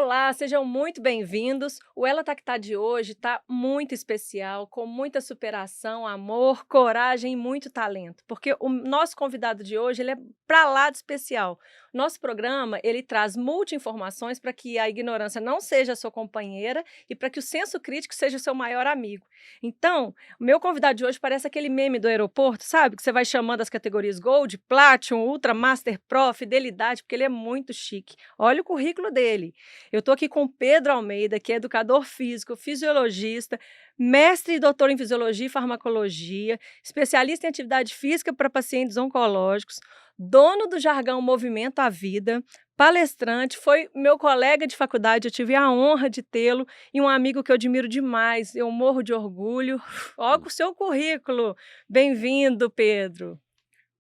Olá, sejam muito bem-vindos. O Ela Tá Que Tá de hoje está muito especial, com muita superação, amor, coragem e muito talento, porque o nosso convidado de hoje ele é para lá de especial. Nosso programa ele traz multi-informações para que a ignorância não seja sua companheira e para que o senso crítico seja seu maior amigo. Então, o meu convidado de hoje parece aquele meme do aeroporto, sabe? Que você vai chamando as categorias Gold, Platinum, Ultra, Master Pro, Fidelidade, porque ele é muito chique. Olha o currículo dele. Eu estou aqui com o Pedro Almeida, que é educador físico, fisiologista, mestre e doutor em fisiologia e farmacologia, especialista em atividade física para pacientes oncológicos, dono do jargão Movimento à Vida, palestrante, foi meu colega de faculdade, eu tive a honra de tê-lo e um amigo que eu admiro demais, eu morro de orgulho. Olha o seu currículo. Bem-vindo, Pedro.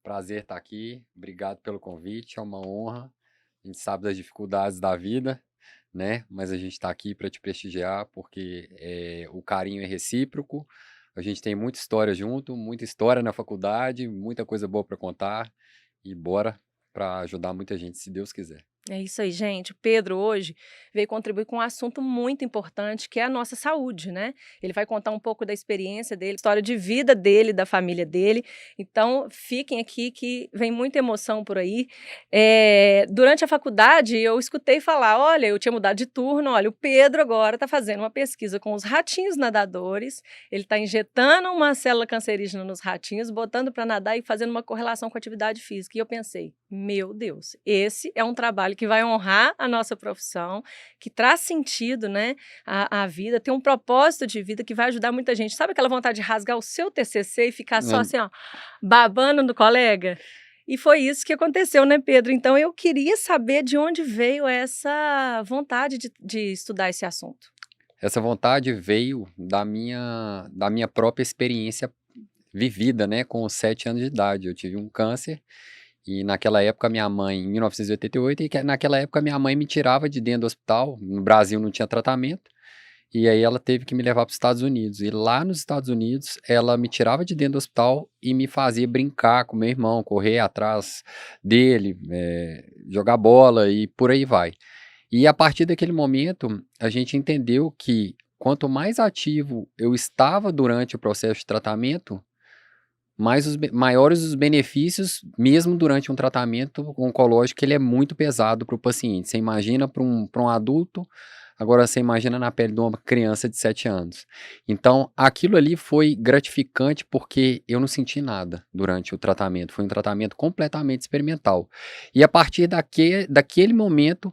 Prazer estar aqui, obrigado pelo convite, é uma honra. A gente sabe das dificuldades da vida, né? Mas a gente está aqui para te prestigiar porque o carinho é recíproco. A gente tem muita história junto, muita história na faculdade, muita coisa boa para contar e bora para ajudar muita gente, se Deus quiser. É isso aí, gente. O Pedro hoje veio contribuir com um assunto muito importante, que é a nossa saúde, né? Ele vai contar um pouco da experiência dele, história de vida dele, da família dele. Então, fiquem aqui que vem muita emoção por aí. Durante a faculdade, eu escutei falar, olha, eu tinha mudado de turno, olha, o Pedro agora está fazendo uma pesquisa com os ratinhos nadadores, ele está injetando uma célula cancerígena nos ratinhos, botando para nadar e fazendo uma correlação com a atividade física. E eu pensei, meu Deus, esse é um trabalho que vai honrar a nossa profissão, que traz sentido, né, à vida, tem um propósito de vida que vai ajudar muita gente. Sabe aquela vontade de rasgar o seu TCC e ficar só assim, ó, babando no colega? E foi isso que aconteceu, né, Pedro? Então eu queria saber de onde veio essa vontade de estudar esse assunto. Essa vontade veio da minha própria experiência vivida, né? Com 7 anos de idade, eu tive um câncer. E naquela época minha mãe, em 1988, naquela época minha mãe me tirava de dentro do hospital, no Brasil não tinha tratamento, e aí ela teve que me levar para os Estados Unidos. E lá nos Estados Unidos, ela me tirava de dentro do hospital e me fazia brincar com meu irmão, correr atrás dele, jogar bola e por aí vai. E a partir daquele momento, a gente entendeu que quanto mais ativo eu estava durante o processo de tratamento, maiores os benefícios, mesmo durante um tratamento oncológico, ele é muito pesado para o paciente. Você imagina para um adulto, agora você imagina na pele de uma criança de 7 anos. Então, aquilo ali foi gratificante porque eu não senti nada durante o tratamento. Foi um tratamento completamente experimental. E a partir daquele momento,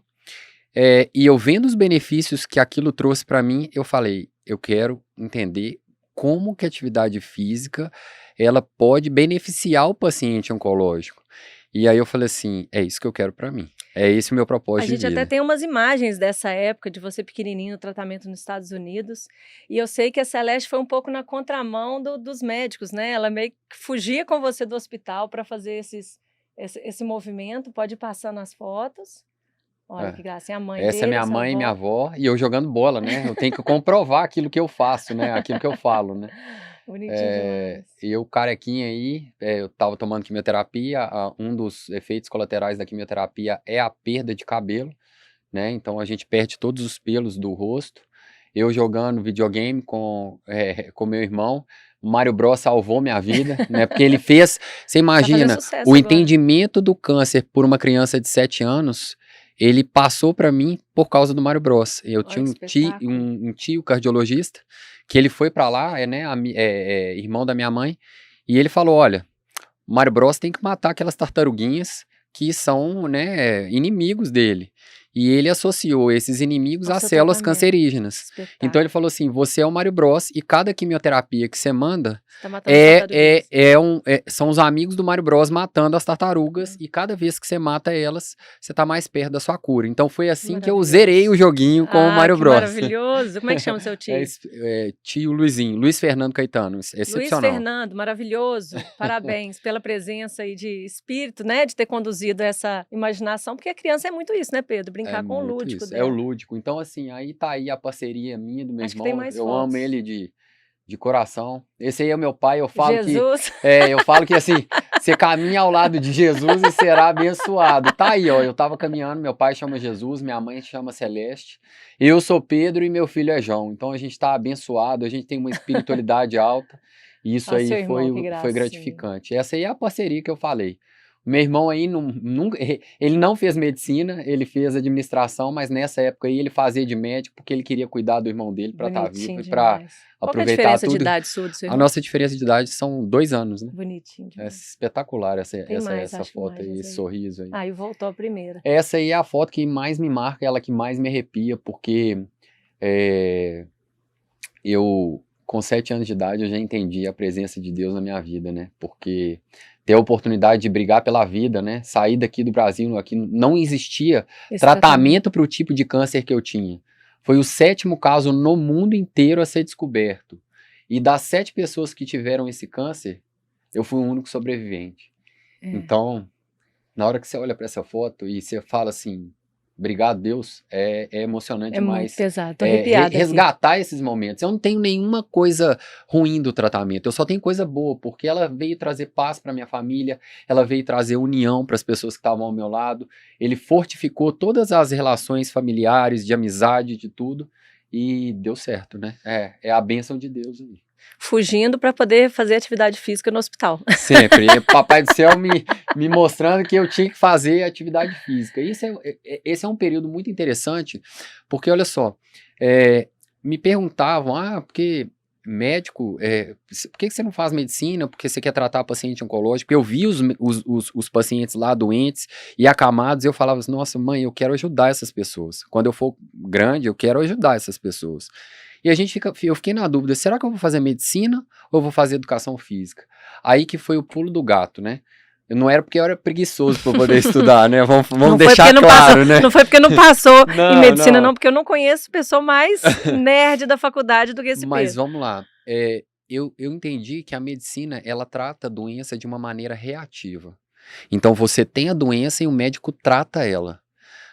e eu vendo os benefícios que aquilo trouxe para mim, eu falei, eu quero entender como que a atividade física ela pode beneficiar o paciente oncológico. E aí eu falei assim, é isso que eu quero para mim. É esse o meu A propósito de gente até vida. tem umas imagens dessa época, de você pequenininho no tratamento nos Estados Unidos, e eu sei que a Celeste foi um pouco na contramão dos médicos, né? Ela meio que fugia com você do hospital para fazer esse movimento, pode ir passando as fotos. Olha É. que gracinha, a mãe Essa é dele, a minha sua mãe e minha avó. avó, e eu jogando bola, né? Eu tenho que comprovar aquilo que eu faço, né? Aquilo que eu falo, né? Bonitinho demais. E eu carequinha aí, eu tava tomando quimioterapia, um dos efeitos colaterais da quimioterapia é a perda de cabelo, né? Então a gente perde todos os pelos do rosto. Eu jogando videogame com meu irmão, o Mario Bros salvou minha vida, né? Porque ele fez, você Tá fazendo imagina, sucesso o agora. entendimento do câncer por uma criança de 7 anos, ele passou para mim por causa do Mario Bros. Eu Olha tinha que espetáculo. um tio cardiologista, que ele foi para lá, né, irmão da minha mãe, e ele falou, olha, o Mario Bros tem que matar aquelas tartaruguinhas que são, né, inimigos dele. E ele associou esses inimigos Ao às seu células tratamento. cancerígenas. Então ele Espetáculo. falou assim, você é o Mario Bros e cada quimioterapia que você manda Você tá matando as tartaruguinhas. são os amigos do Mario Bros matando as tartarugas Hum, e cada vez que você mata elas, você tá mais perto da sua cura. Então foi Que assim que eu zerei maravilhoso. o joguinho com o Ah, Mario que Bros. maravilhoso. Como é que chama o seu tio? Tio Luizinho, Luiz Fernando Caetano, Luiz excepcional. Fernando, maravilhoso. Parabéns pela presença aí de espírito, né, de ter conduzido essa imaginação, porque a criança é muito isso, né, Pedro? É Brincar com o muito lúdico isso, é o dela. lúdico. Então, assim, aí tá aí a parceria minha e do meu Acho que tem irmão. mais Eu amo fotos. ele de coração. Esse aí é o meu pai. Jesus. Eu falo que assim, Você caminha ao lado de Jesus e será abençoado. Tá aí, ó. Eu tava caminhando, meu pai chama Jesus, minha mãe chama Celeste. Eu sou Pedro e meu filho é João. Então a gente tá abençoado, a gente tem uma espiritualidade alta. E isso Ó, aí seu irmão, que foi gracinha. gratificante. Essa aí é a parceria que eu falei. O meu irmão aí, nunca, ele não fez medicina, ele fez administração, mas nessa época aí ele fazia de médico porque ele queria cuidar do irmão dele para estar vivo Bonitinho e para demais. Qual que é a aproveitar diferença de tudo. idade sua do seu A irmão? nossa diferença de idade são 2 anos, né? Bonitinho É demais. espetacular Tem mais, essa acho que foto aí, imagens esse aí. sorriso aí. Aí voltou a primeira. Essa aí é a foto que mais me marca, ela que mais me arrepia, porque é, eu, com 7 anos de idade, eu já entendi a presença de Deus na minha vida, né? Porque ter a oportunidade de brigar pela vida, né? Sair daqui do Brasil, aqui não existia Esse tratamento para o tipo de câncer que eu tinha. Foi o 7º caso no mundo inteiro a ser descoberto. E das 7 pessoas que tiveram esse câncer, eu fui o único sobrevivente. É. Então, na hora que você olha para essa foto e você fala assim, obrigado Deus, é emocionante É muito demais. pesado, tô arrepiada aqui. Resgatar esses momentos. Eu não tenho nenhuma coisa ruim do tratamento, eu só tenho coisa boa, porque ela veio trazer paz para minha família, ela veio trazer união para as pessoas que estavam ao meu lado, ele fortificou todas as relações familiares, de amizade, de tudo, e deu certo, né? É a bênção de Deus aí. Fugindo para poder fazer atividade física no hospital. Sempre. E Papai do Céu me mostrando que eu tinha que fazer atividade física. Esse é um período muito interessante, porque olha só, me perguntavam, porque médico, por que você não faz medicina? Porque você quer tratar paciente oncológico? Porque eu vi os pacientes lá doentes e acamados, e eu falava assim, nossa mãe, eu quero ajudar essas pessoas. Quando eu for grande, eu quero ajudar essas pessoas. E eu fiquei na dúvida, será que eu vou fazer medicina ou vou fazer educação física? Aí que foi o pulo do gato, né? Não era porque eu era preguiçoso para poder estudar, né? Vamos deixar claro, né? Não foi porque não passou em medicina, não, porque eu não conheço pessoa mais nerd da faculdade do que esse Mas Pedro. vamos lá. Eu entendi que a medicina, ela trata a doença de uma maneira reativa. Então você tem a doença e o médico trata ela.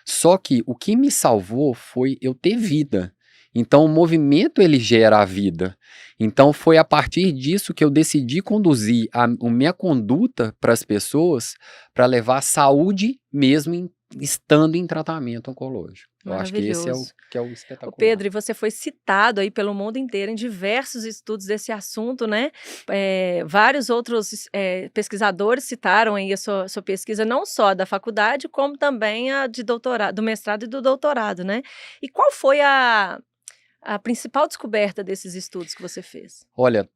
Só que o que me salvou foi eu ter vida. Então o movimento ele gera a vida. Então foi a partir disso que eu decidi conduzir a minha conduta para as pessoas para levar saúde mesmo estando em tratamento oncológico. Eu acho que esse é o espetacular. Pedro, e você foi citado aí pelo mundo inteiro em diversos estudos desse assunto, né? Vários outros pesquisadores citaram aí a sua pesquisa, não só da faculdade, como também a de doutorado, do mestrado e do doutorado, né? E qual foi a principal descoberta desses estudos que você fez? Olha,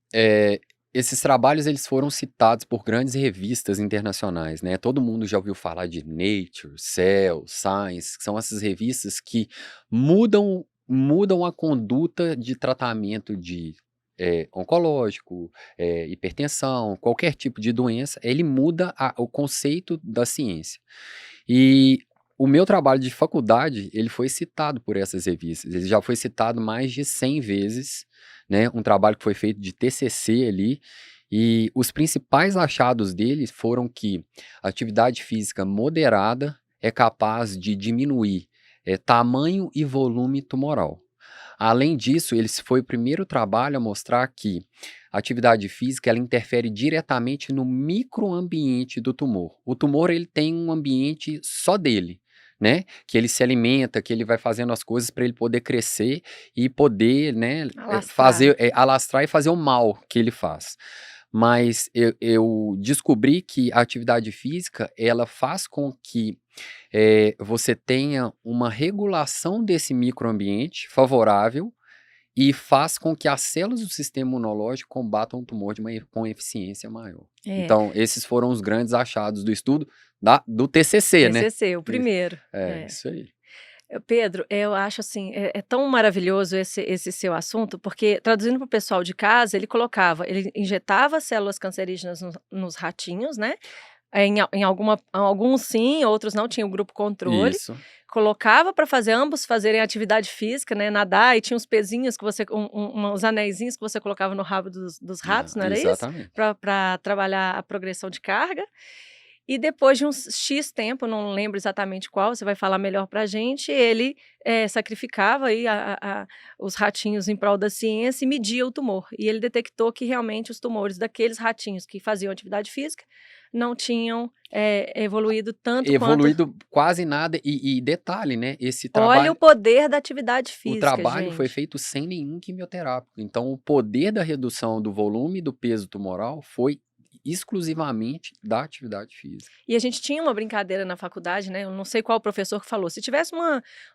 esses trabalhos eles foram citados por grandes revistas internacionais, né? Todo mundo já ouviu falar de Nature, Cell, Science, que são essas revistas que mudam a conduta de tratamento de oncológico, hipertensão, qualquer tipo de doença, ele muda o conceito da ciência. E o meu trabalho de faculdade, ele foi citado por essas revistas, ele já foi citado mais de 100 vezes, né? Um trabalho que foi feito de TCC ali, e os principais achados deles foram que a atividade física moderada é capaz de diminuir tamanho e volume tumoral. Além disso, ele foi o primeiro trabalho a mostrar que a atividade física ela interfere diretamente no microambiente do tumor. O tumor ele tem um ambiente só dele, né? Que ele se alimenta, que ele vai fazendo as coisas para ele poder crescer e poder, né, alastrar e fazer o mal que ele faz. Mas eu descobri que a atividade física ela faz com que você tenha uma regulação desse microambiente favorável e faz com que as células do sistema imunológico combatam o tumor com eficiência maior. Então, esses foram os grandes achados do estudo do TCC, né? TCC, o primeiro. Isso aí. Pedro, eu acho assim, é tão maravilhoso esse seu assunto, porque traduzindo para o pessoal de casa, ele injetava células cancerígenas nos ratinhos, né? Alguns sim, outros não, tinha o grupo controle. Isso. Colocava para fazer ambos fazerem atividade física, né? Nadar, e tinha uns pezinhos que uns anéisinhos que você colocava no rabo dos ratos, não era exatamente. isso? Para trabalhar a progressão de carga. E depois de um X tempo, não lembro exatamente qual, você vai falar melhor pra gente, ele, sacrificava aí os ratinhos em prol da ciência e media o tumor. E ele detectou que realmente os tumores daqueles ratinhos que faziam atividade física não tinham, evoluído tanto quanto. Evoluído quase nada e detalhe, né, esse Olha o trabalho poder da atividade o física, trabalho foi gente. feito sem nenhum quimioterápico, então o poder da redução do volume e do peso tumoral foi exclusivamente da atividade física. E a gente tinha uma brincadeira na faculdade, né, eu não sei qual professor que falou, se tivesse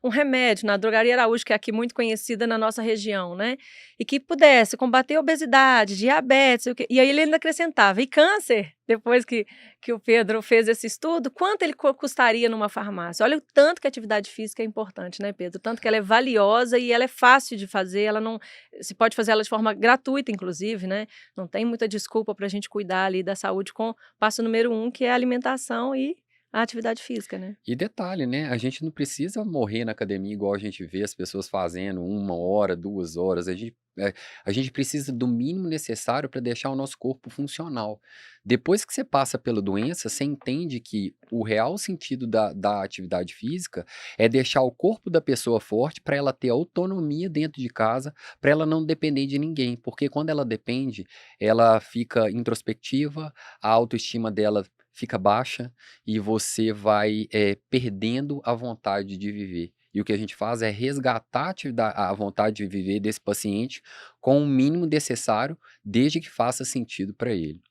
um remédio na Drogaria Araújo, que é aqui muito conhecida na nossa região, né, e que pudesse combater obesidade, diabetes, sei o quê, e aí ele ainda acrescentava: "E câncer?", depois que o Pedro fez esse estudo, quanto ele custaria numa farmácia? Olha o tanto que a atividade física é importante, né, Pedro, tanto que ela é valiosa e ela é fácil de fazer, ela não se pode fazer ela de forma gratuita inclusive, né, não tem muita desculpa para a gente cuidar ali da saúde com passo número um, que é a alimentação e a atividade física, né. E detalhe, né, a gente não precisa morrer na academia igual a gente vê as pessoas fazendo 1 hora, 2 horas, a gente precisa do mínimo necessário para deixar o nosso corpo funcional. Depois que você passa pela doença, você entende que o real sentido da atividade física é deixar o corpo da pessoa forte para ela ter autonomia dentro de casa, para ela não depender de ninguém, porque quando ela depende, ela fica introspectiva, a autoestima dela fica baixa, e você vai, perdendo a vontade de viver. E o que a gente faz é resgatar a vontade de viver desse paciente com o mínimo necessário, desde que faça sentido para ele.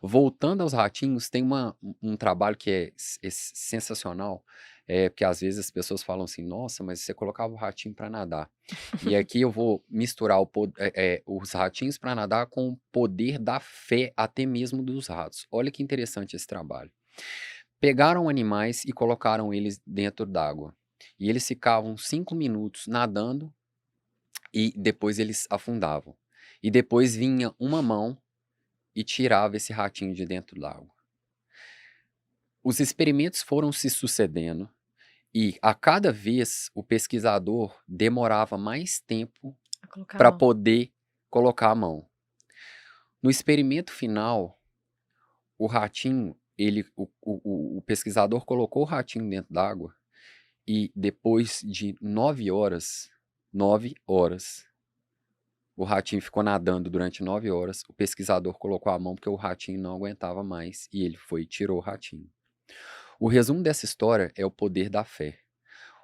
Voltando aos ratinhos, tem um trabalho que é sensacional, porque às vezes as pessoas falam assim: "Nossa, mas você colocava o ratinho para nadar". E aqui eu vou misturar os ratinhos para nadar com o poder da fé, até mesmo dos ratos. Olha que interessante esse trabalho. Pegaram animais e colocaram eles dentro d'água. E eles ficavam 5 minutos nadando e depois eles afundavam. E depois vinha uma mão e tirava esse ratinho de dentro d'água. Os experimentos foram se sucedendo e a cada vez o pesquisador demorava mais tempo A colocar a para mão. poder colocar a mão. No experimento final, o ratinho, o pesquisador colocou o ratinho dentro d'água e depois de 9 horas, o ratinho ficou nadando durante 9 horas, o pesquisador colocou a mão porque o ratinho não aguentava mais e ele foi e tirou o ratinho. O resumo dessa história é o poder da fé.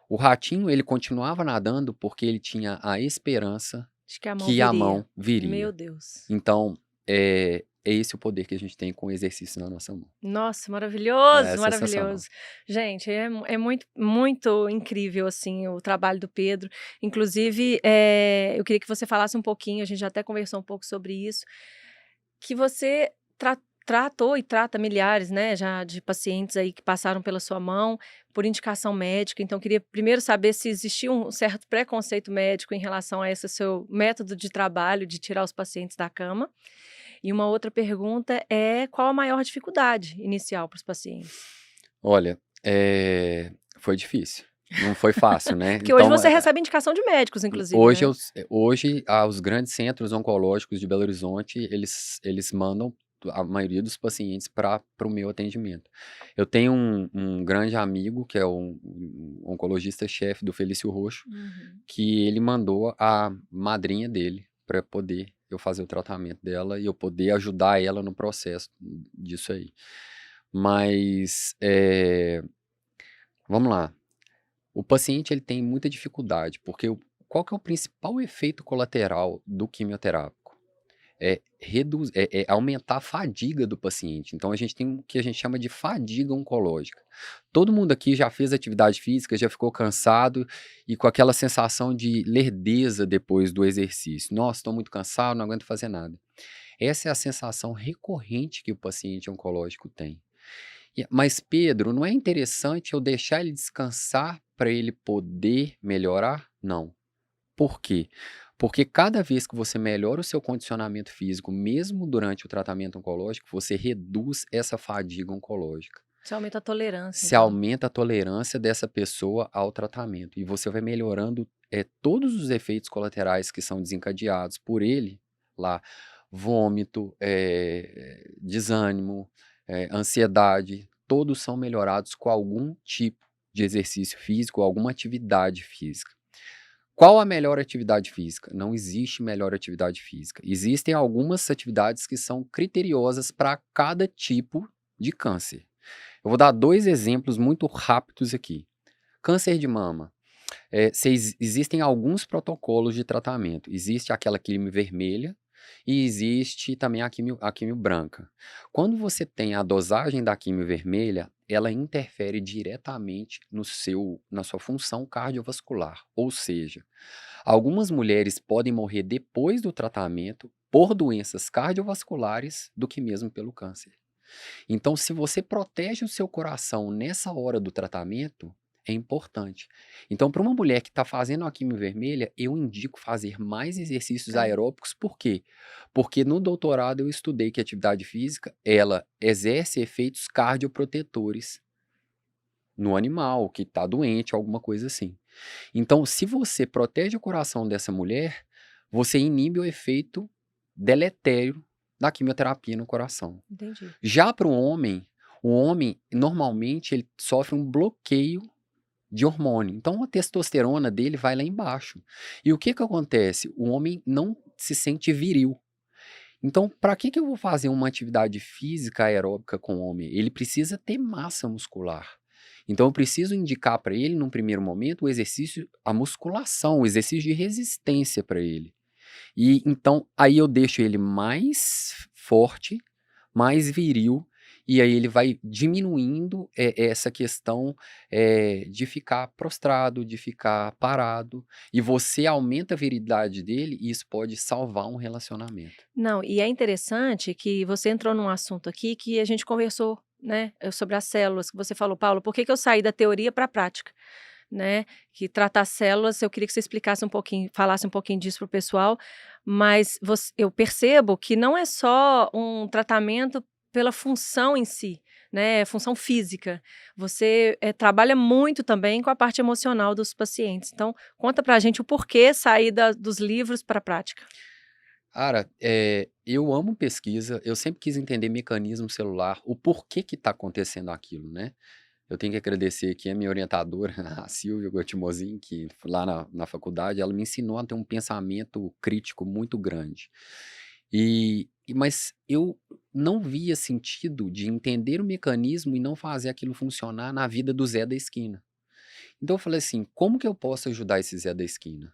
O ratinho, ele continuava nadando porque ele tinha a esperança Acho que a mão que a viria. mão Meu viria. Deus. Então, é esse o poder que a gente tem com o exercício na nossa mão. Nossa, É maravilhoso, sensacional. maravilhoso. Gente, é muito muito incrível, assim, o trabalho do Pedro. Inclusive, eu queria que você falasse um pouquinho, a gente já até conversou um pouco sobre isso, que você tratou e trata milhares, né, já de pacientes aí que passaram pela sua mão, por indicação médica. Então, eu queria primeiro saber se existia um certo preconceito médico em relação a esse seu método de trabalho, de tirar os pacientes da cama. E uma outra pergunta é: qual a maior dificuldade inicial para os pacientes? Olha, foi difícil, não foi fácil, né. Porque hoje Então, você recebe indicação de médicos, inclusive, hoje né? os grandes centros oncológicos de Belo Horizonte, eles mandam a maioria dos pacientes para o meu atendimento. Eu tenho um grande amigo, que é um oncologista-chefe do Felício Roxo, Uhum. que ele mandou a madrinha dele para poder eu fazer o tratamento dela e eu poder ajudar ela no processo disso aí. Mas, vamos lá. O paciente ele tem muita dificuldade, porque qual que é o principal efeito colateral do quimioterápico? É aumentar a fadiga do paciente. Então a gente tem o que a gente chama de fadiga oncológica. Todo mundo aqui já fez atividade física, já ficou cansado e com aquela sensação de lerdeza depois do exercício. Nossa, estou muito cansado, não aguento fazer nada. Essa é a sensação recorrente que o paciente oncológico tem. Mas Pedro, não é interessante eu deixar ele descansar para ele poder melhorar? Não. Por quê? Porque cada vez que você melhora o seu condicionamento físico, mesmo durante o tratamento oncológico, você reduz essa fadiga oncológica. Você aumenta a tolerância, Se então. aumenta a tolerância dessa pessoa ao tratamento e você vai melhorando todos os efeitos colaterais que são desencadeados por ele lá, vômito, desânimo, ansiedade, todos são melhorados com algum tipo de exercício físico, alguma atividade física. Qual a melhor atividade física? Não existe melhor atividade física. Existem algumas atividades que são criteriosas para cada tipo de câncer. Eu vou dar 2 exemplos muito rápidos aqui. Câncer de mama. Existem alguns protocolos de tratamento. Existe aquela quimio vermelha e existe também a quimio branca. Quando você tem a dosagem da quimio vermelha, ela interfere diretamente na sua função cardiovascular. Ou seja, algumas mulheres podem morrer depois do tratamento por doenças cardiovasculares do que mesmo pelo câncer. Então, se você protege o seu coração nessa hora do tratamento, é importante. Então, para uma mulher que está fazendo a quimio vermelha, eu indico fazer mais exercícios É, aeróbicos. Por quê? Porque no doutorado eu estudei que a atividade física, ela exerce efeitos cardioprotetores no animal que está doente, alguma coisa assim. Então, se você protege o coração dessa mulher, você inibe o efeito deletério da quimioterapia no coração. entendi. Já para o homem normalmente ele sofre um bloqueio de hormônio. Então a testosterona dele vai lá embaixo. E o que que acontece? O homem não se sente viril. Então, para que eu vou fazer uma atividade física aeróbica com o homem? Ele precisa ter massa muscular. Então, eu preciso indicar para ele, num primeiro momento, o exercício, a musculação, o exercício de resistência para ele. E então, aí eu deixo ele mais forte, mais viril, e aí ele vai diminuindo essa questão de ficar prostrado, de ficar parado, e você aumenta a virilidade dele, e isso pode salvar um relacionamento. Não, e é interessante que você entrou num assunto aqui que a gente conversou, né, sobre as células, que você falou: "Paulo, por que que eu saí da teoria para a prática?", né, que tratar células, eu queria que você explicasse um pouquinho, falasse um pouquinho disso para o pessoal, mas eu percebo que não é só um tratamento pela função em si, né, função física. Você, trabalha muito também com a parte emocional dos pacientes. Então, conta pra gente o porquê sair dos livros para a prática. Cara, eu amo pesquisa, eu sempre quis entender mecanismo celular, o porquê que está acontecendo aquilo, né? Eu tenho que agradecer aqui a minha orientadora, a Silvia Gottimozin, que lá na faculdade, ela me ensinou a ter um pensamento crítico muito grande. Mas eu não via sentido de entender o mecanismo e não fazer aquilo funcionar na vida do Zé da esquina. Então eu falei assim, como que eu posso ajudar esse Zé da esquina?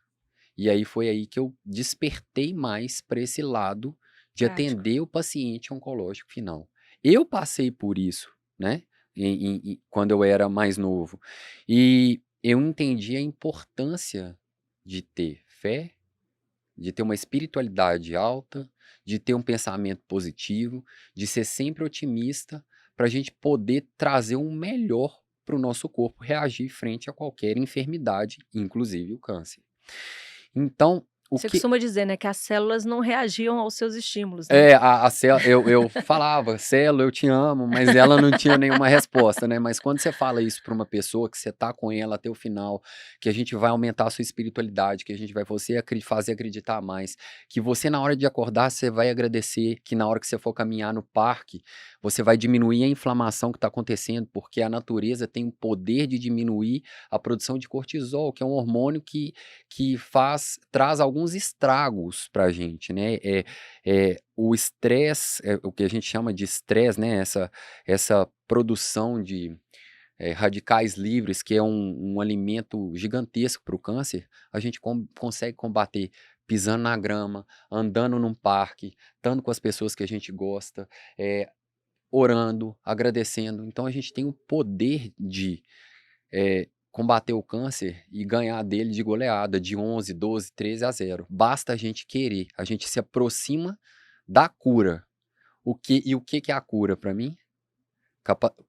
E aí foi aí que eu despertei mais para esse lado de Prático. atender o paciente oncológico final. Eu passei por isso, né, quando eu era mais novo. E eu entendi a importância de ter fé, de ter uma espiritualidade alta, de ter um pensamento positivo, de ser sempre otimista, para a gente poder trazer um melhor para o nosso corpo reagir frente a qualquer enfermidade, inclusive o câncer. Então, o Você que costuma dizer, né, que as células não reagiam aos seus estímulos, né? a célula, eu falava: "Célula, eu te amo", mas ela não tinha nenhuma resposta, né. Mas quando você fala isso para uma pessoa que você tá com ela até o final, que a gente vai aumentar a sua espiritualidade, que a gente vai fazer acreditar mais, que você na hora de acordar você vai agradecer, que na hora que você for caminhar no parque, você vai diminuir a inflamação que está acontecendo, porque a natureza tem o poder de diminuir a produção de cortisol, que é um hormônio que traz alguns estragos pra gente, né. O estresse, o que a gente chama de estresse, né, essa produção de, radicais livres, que é um alimento gigantesco para o câncer, a gente consegue combater pisando na grama, andando num parque, estando com as pessoas que a gente gosta, orando, agradecendo. Então a gente tem o poder de, combater o câncer e ganhar dele de goleada, de 11, 12, 13-0. Basta a gente querer, a gente se aproxima da cura. O que que é a cura para mim?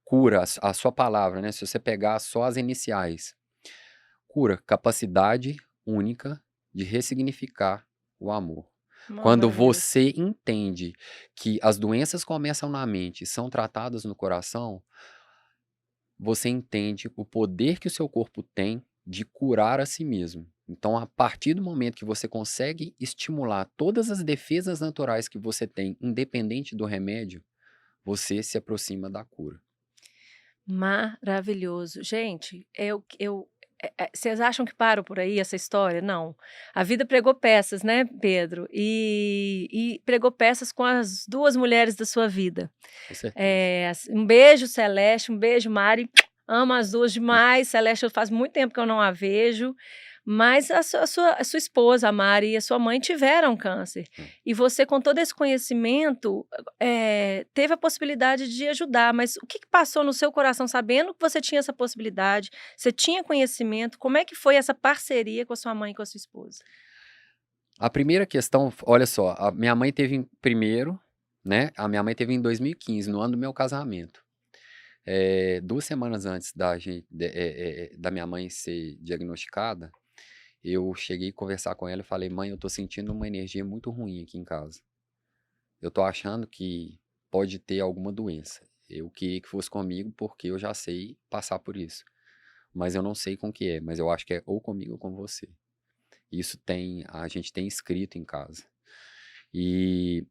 Cura, a sua palavra, né, se você pegar só as iniciais. Cura, capacidade única de ressignificar o amor. Quando Maravilhoso. você entende que as doenças começam na mente e são tratadas no coração, você entende o poder que o seu corpo tem de curar a si mesmo. Então, a partir do momento que você consegue estimular todas as defesas naturais que você tem, independente do remédio, você se aproxima da cura. Maravilhoso. Gente, vocês acham que param por aí essa história? Não. A vida pregou peças, né, Pedro? E pregou peças com as 2 mulheres da sua vida. Com certeza. Um beijo, Celeste, um beijo, Mari. Amo as 2 Hum, demais. Celeste, faz muito tempo que eu não a vejo. Mas a sua esposa, a Mari, e a sua mãe tiveram câncer. hum. E você, com todo esse conhecimento, teve a possibilidade de ajudar. Mas o que que passou no seu coração, sabendo que você tinha essa possibilidade, você tinha conhecimento, como é que foi essa parceria com a sua mãe e com a sua esposa? A primeira questão, olha só, a minha mãe teve em primeiro, né? A minha mãe teve em 2015, no ano do meu casamento. 2 semanas antes da minha mãe ser diagnosticada, eu cheguei a conversar com ela e falei: "Mãe, eu tô sentindo uma energia muito ruim aqui em casa. Eu tô achando que pode ter alguma doença. Eu queria que fosse comigo, porque eu já sei passar por isso. Mas eu não sei com o que é, mas eu acho que é ou comigo ou com você." A gente tem escrito em casa. E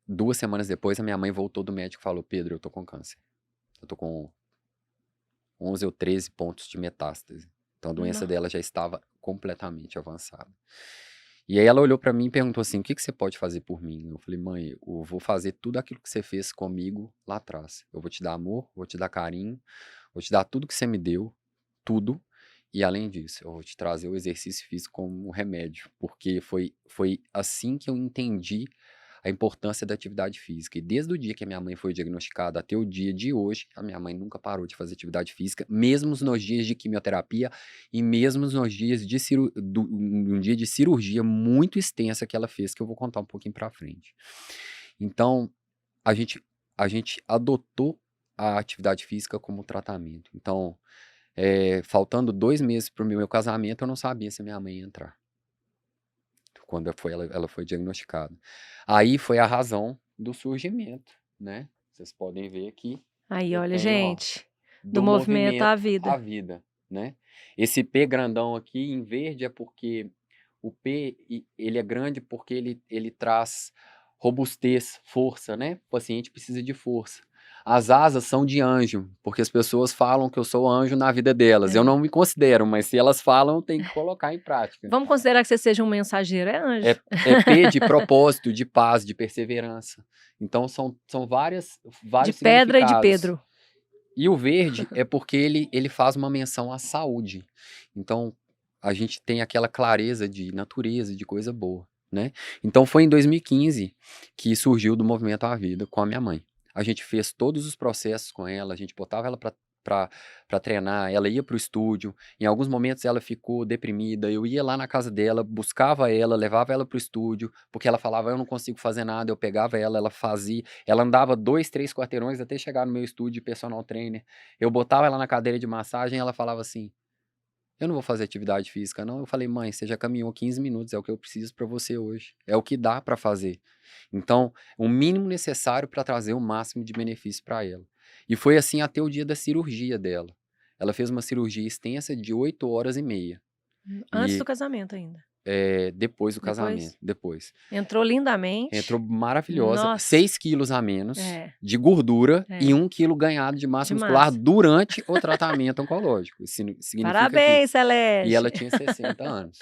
2 semanas depois, a minha mãe voltou do médico e falou: "Pedro, eu tô com câncer. Eu tô com 11 ou 13 pontos de metástase." Então a doença No dela já estava completamente avançada. E aí ela olhou pra mim e perguntou assim: "O que que você pode fazer por mim?" Eu falei: "Mãe, eu vou fazer tudo aquilo que você fez comigo lá atrás. Eu vou te dar amor, vou te dar carinho, vou te dar tudo que você me deu, tudo. E além disso, eu vou te trazer o exercício físico como um remédio." Porque foi assim que eu entendi a importância da atividade física. E desde o dia que a minha mãe foi diagnosticada até o dia de hoje, a minha mãe nunca parou de fazer atividade física, mesmo nos dias de quimioterapia e mesmo nos dias de um dia de cirurgia muito extensa que ela fez, que eu vou contar um pouquinho pra frente. Então, a gente, a gente adotou a atividade física como tratamento. Então, faltando 2 meses para o meu casamento, eu não sabia se minha mãe ia entrar, quando ela foi diagnosticada. Aí foi a razão do surgimento, né? Vocês podem ver aqui, Aí, eu olha, tenho, ó, gente, do do movimento à movimento à vida. vida, né? Esse P grandão aqui em verde é porque o P, ele é grande porque ele traz robustez, força, né? O paciente precisa de força. As asas são de anjo, porque as pessoas falam que eu sou anjo na vida delas. Eu É. não me considero, mas se elas falam, tem que colocar em prática. Vamos considerar que você seja um mensageiro, é É, anjo. é P de propósito, de paz, de perseverança. Então são De vários pedra e de significados. Pedro. E o verde é porque ele faz uma menção à saúde. Então, a gente tem aquela clareza de natureza, de coisa boa, né? Então, foi em 2015 que surgiu do Movimento à Vida com a minha mãe. A gente fez todos os processos com ela, a gente botava ela para treinar, ela ia para o estúdio. Em alguns momentos ela ficou deprimida, eu ia lá na casa dela, buscava ela, levava ela para o estúdio, porque ela falava: "Eu não consigo fazer nada." Eu pegava ela, ela fazia. Ela andava 2, 3 quarteirões até chegar no meu estúdio de personal trainer. Eu botava ela na cadeira de massagem e ela falava assim: "Eu não vou fazer atividade física, não." Eu falei: "Mãe, você já caminhou 15 minutos, é o que eu preciso para você hoje. É o que dá para fazer." Então, o mínimo necessário para trazer o máximo de benefício para ela. E foi assim até o dia da cirurgia dela. Ela fez uma cirurgia extensa de 8 horas e meia. Antes do E casamento ainda. depois do Depois? casamento, depois. Entrou Entrou lindamente. maravilhosa, Nossa. 6 quilos a menos É, de gordura e é. 1 quilo ganhado de De massa muscular massa. durante o tratamento oncológico. Isso significa que. Parabéns, E Celeste. ela tinha 60 anos.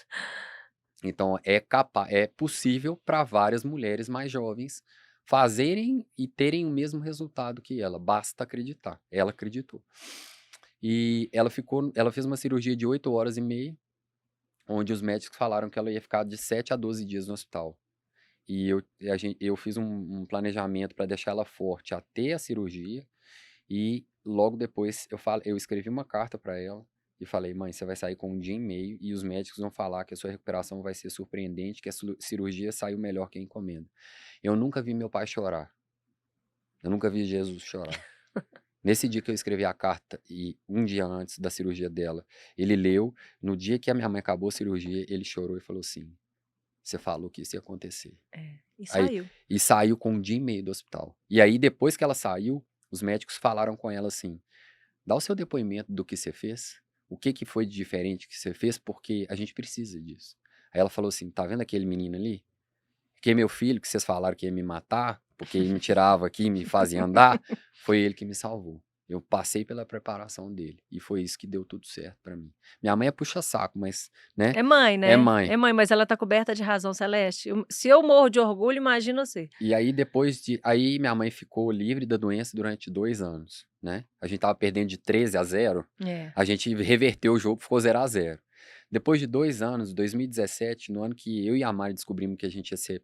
Então é possível para várias mulheres mais jovens fazerem e terem o mesmo resultado que ela, basta acreditar. Ela acreditou. E ela fez uma cirurgia de 8 horas e meia, onde os médicos falaram que ela ia ficar de 7 a 12 dias no hospital. E eu fiz um planejamento para deixar ela forte até a cirurgia. E logo depois eu escrevi uma carta para ela e falei: "Mãe, você vai sair com 1 dia e meio e os médicos vão falar que a sua recuperação vai ser surpreendente, que a cirurgia saiu melhor que a encomenda." Eu nunca vi meu pai chorar. Eu nunca vi Jesus chorar. Nesse dia que eu escrevi a carta e 1 dia antes da cirurgia dela, ele leu. No dia que a minha mãe acabou a cirurgia, ele chorou e falou assim: "Você falou que isso ia acontecer." É, e Aí, saiu. e saiu com 1 dia e meio do hospital. E aí, depois que ela saiu, os médicos falaram com ela assim: "Dá o seu depoimento do que você fez. O que que foi de diferente que você fez, porque a gente precisa disso." Aí ela falou assim: "Tá vendo aquele menino ali? Que é meu filho, que vocês falaram que ia me matar, porque ele me tirava aqui e me fazia andar, foi ele que me salvou." Eu passei pela preparação dele. E foi isso que deu tudo certo pra mim. Minha mãe é puxa-saco, mas, né, É mãe, é né? mãe. É mãe, mas ela tá coberta de razão celeste. Se eu morro de orgulho, imagina você. E aí aí minha mãe ficou livre da doença durante 2 anos, né. A gente estava perdendo de 13-0, É. a gente reverteu o jogo, ficou 0-0. Depois de 2 anos, 2017, no ano que eu e a Mari descobrimos que a gente ia ser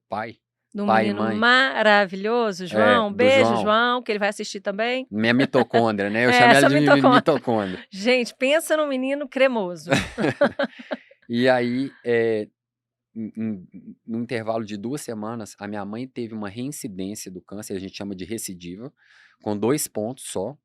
De um pai e menino mãe maravilhoso, João. do Beijo, João, João, que ele vai assistir também. minha mitocôndria, né, eu É, chamo ela essa de mitocôndria. mitocôndria. Gente, pensa num menino cremoso. E aí, no intervalo de 2 semanas, a minha mãe teve uma reincidência do câncer, a gente chama de recidiva, com 2 pontos só,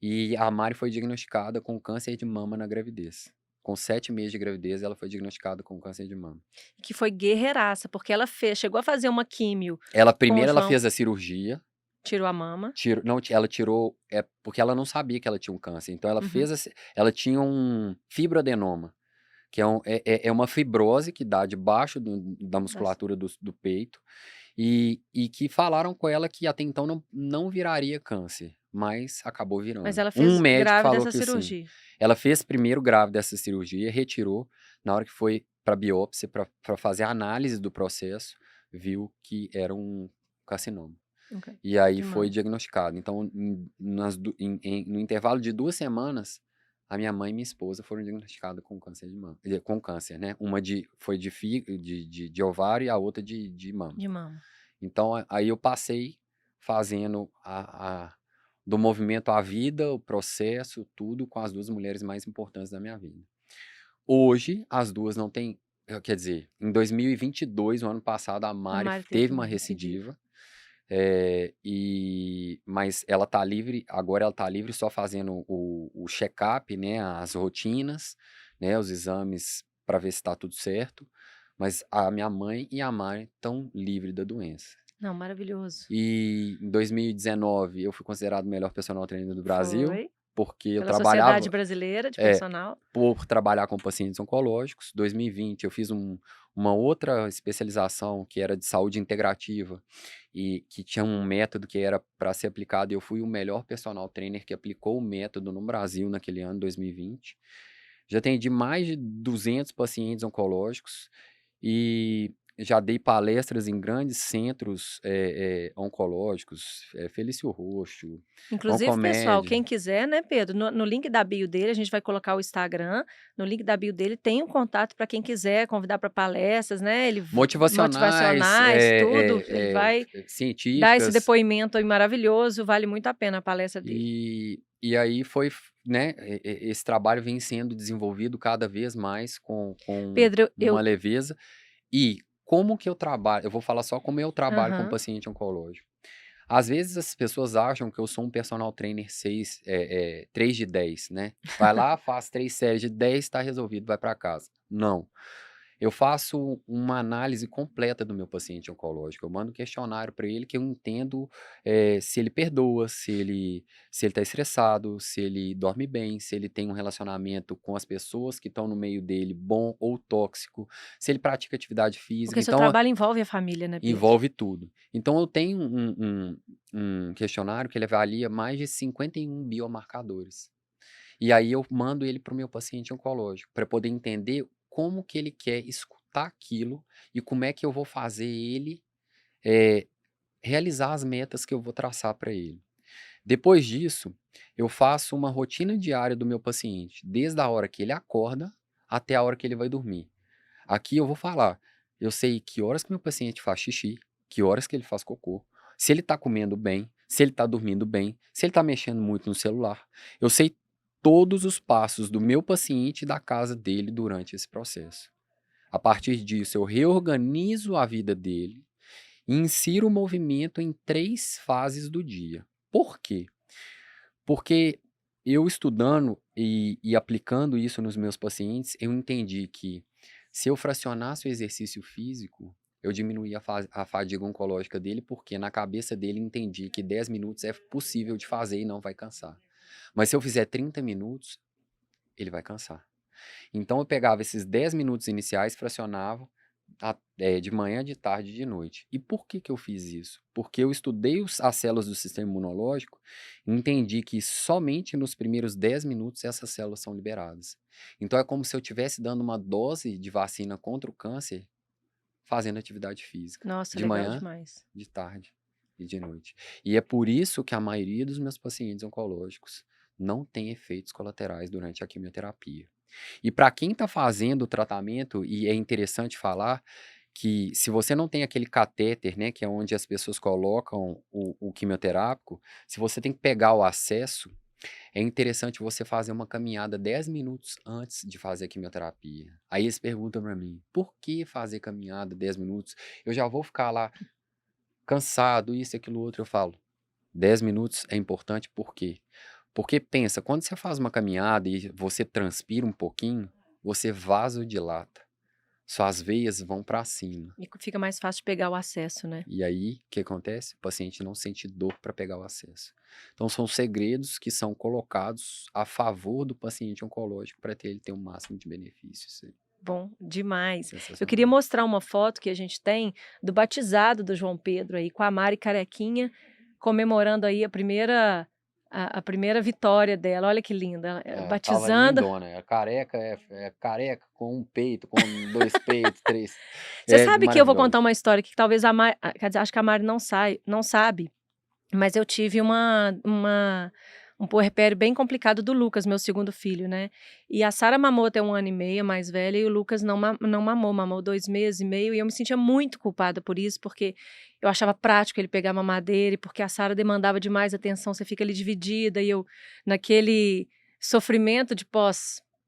e a Mari foi diagnosticada com câncer de mama na gravidez. Com 7 meses de gravidez, ela foi diagnosticada com câncer de mama. Que foi guerreiraça, porque ela chegou a fazer uma químio com o Primeiro ela João, fez a cirurgia, tirou a mama. não, ela tirou, porque ela não sabia que ela tinha um câncer, então ela Uhum, fez ela tinha um fibroadenoma, que é uma fibrose que dá debaixo da das- musculatura do peito, e que falaram com ela que até então não viraria câncer, mas acabou Mas virando. ela Um fez médico grávida falou essa que sim. cirurgia. Ela fez primeiro grávida dessa cirurgia, retirou, na hora que foi para biópsia, para fazer a análise do processo, viu que era um carcinoma. Ok, E aí de foi mama. diagnosticado. Então, no intervalo de 2 semanas, a minha mãe e minha esposa foram diagnosticadas com câncer de mama. Com câncer, né? Uma foi de ovário e a outra de mama. De mama. Então, aí eu passei fazendo do movimento à vida, o processo, tudo com as 2 mulheres mais importantes da minha vida. Hoje, as 2 não têm, quer dizer, em 2022, o ano passado, a A Mari Mari teve teve uma uma recidiva. recidiva, mas ela tá livre, agora ela tá livre só fazendo o check-up, né, as rotinas, né, os exames para ver se tá tudo certo, mas a minha mãe e a Mari estão livres da doença. Não, maravilhoso. E em 2019 eu fui considerado o melhor personal trainer do Brasil, Foi. porque eu Pela Sociedade trabalhava, Brasileira de é, Personal. por trabalhar com pacientes oncológicos. 2020 eu fiz uma outra especialização que era de saúde integrativa e que tinha um método que era para ser aplicado, e eu fui o melhor personal trainer que aplicou o método no Brasil naquele ano, 2020. Já atendi mais de 200 pacientes oncológicos e já dei palestras em grandes centros, oncológicos, Felício Roxo, Inclusive, pessoal, Oncomed. quem quiser, né, Pedro, no link da bio dele, a gente vai colocar o Instagram. No link da bio dele tem um contato para quem quiser convidar para palestras, né? Motivacionais, Motivacionais, tudo. Ele vai dar esse científicas, depoimento aí maravilhoso. Vale muito a pena a palestra dele. e aí foi, né, esse trabalho vem sendo desenvolvido cada vez mais com Pedro, uma leveza. E como que eu trabalho? Eu vou falar só como eu trabalho com aham. paciente oncológico. Às vezes as pessoas acham que eu sou um personal trainer 3 de 10, né? Vai lá, faz 3 séries de 10, tá resolvido, vai para casa. Não. Eu faço uma análise completa do meu paciente oncológico. Eu mando um questionário para ele que eu entendo, se ele perdoa, se ele está estressado, se ele dorme bem, se ele tem um relacionamento com as pessoas que estão no meio dele bom ou tóxico, se ele pratica atividade física. Porque seu Então, trabalho envolve a família, né, Pedro? envolve tudo. Então eu tenho um questionário que ele avalia mais de 51 biomarcadores. E aí eu mando ele para o meu paciente oncológico, para poder entender como que ele quer escutar aquilo e como é que eu vou fazer ele, eh, realizar as metas que eu vou traçar para ele. Depois disso, eu faço uma rotina diária do meu paciente, desde a hora que ele acorda até a hora que ele vai dormir. Aqui eu vou falar, eu sei que horas que meu paciente faz xixi, que horas que ele faz cocô, se ele está comendo bem, se ele está dormindo bem, se ele está mexendo muito no celular. Eu sei todos os passos do meu paciente e da casa dele durante esse processo. A partir disso, eu reorganizo a vida dele e insiro o movimento em 3 fases do dia. Por quê? Porque eu estudando e aplicando isso nos meus pacientes, eu entendi que se eu fracionasse o exercício físico, eu diminuía a fadiga oncológica dele, porque na cabeça dele entendi que 10 minutos é possível de fazer e não vai cansar. Mas se eu fizer 30 minutos, ele vai cansar. Então eu pegava esses 10 minutos iniciais, fracionava, de manhã, de tarde e de noite. E por que que eu fiz isso? Porque eu estudei as células do sistema imunológico e entendi que somente nos primeiros 10 minutos essas células são liberadas. Então é como se eu estivesse dando uma dose de vacina contra o câncer fazendo atividade física, Nossa, de legal manhã, demais. de tarde e de noite. E é por isso que a maioria dos meus pacientes oncológicos não tem efeitos colaterais durante a quimioterapia. E para quem está fazendo o tratamento, e é interessante falar que se você não tem aquele catéter, né, que é onde as pessoas colocam o quimioterápico, se você tem que pegar o acesso, é interessante você fazer uma caminhada 10 minutos antes de fazer a quimioterapia. Aí eles perguntam para mim, por que fazer caminhada 10 minutos? Eu já vou ficar lá cansado, isso, aquilo, outro. Eu falo, 10 minutos é importante por quê? Porque pensa, quando você faz uma caminhada e você transpira um pouquinho, você vasodilata. Suas veias vão para cima. E fica mais fácil de pegar o acesso, né? E aí, o que acontece? O paciente não sente dor para pegar o acesso. Então, são segredos que são colocados a favor do paciente oncológico para ele ter o máximo de benefícios. Bom demais. Eu queria Sensacional. mostrar uma foto que a gente tem do batizado do João Pedro aí, com a Mari carequinha, comemorando aí a primeira vitória dela. Olha que linda, Tava batizando. lindona. É careca com um peito, com dois peitos, três. Você É sabe que eu vou maravilhoso. contar uma história que talvez a Mari, quer dizer, acho que a Mari não sabe, mas eu tive um puerpério bem complicado do Lucas, meu segundo filho, né? E a Sara mamou até 1 ano e meio, a mais velha, e o Lucas não mamou 2 meses e meio, e eu me sentia muito culpada por isso, porque eu achava prático ele pegar a mamadeira, e porque a Sara demandava demais atenção, você fica ali dividida, e eu, naquele sofrimento de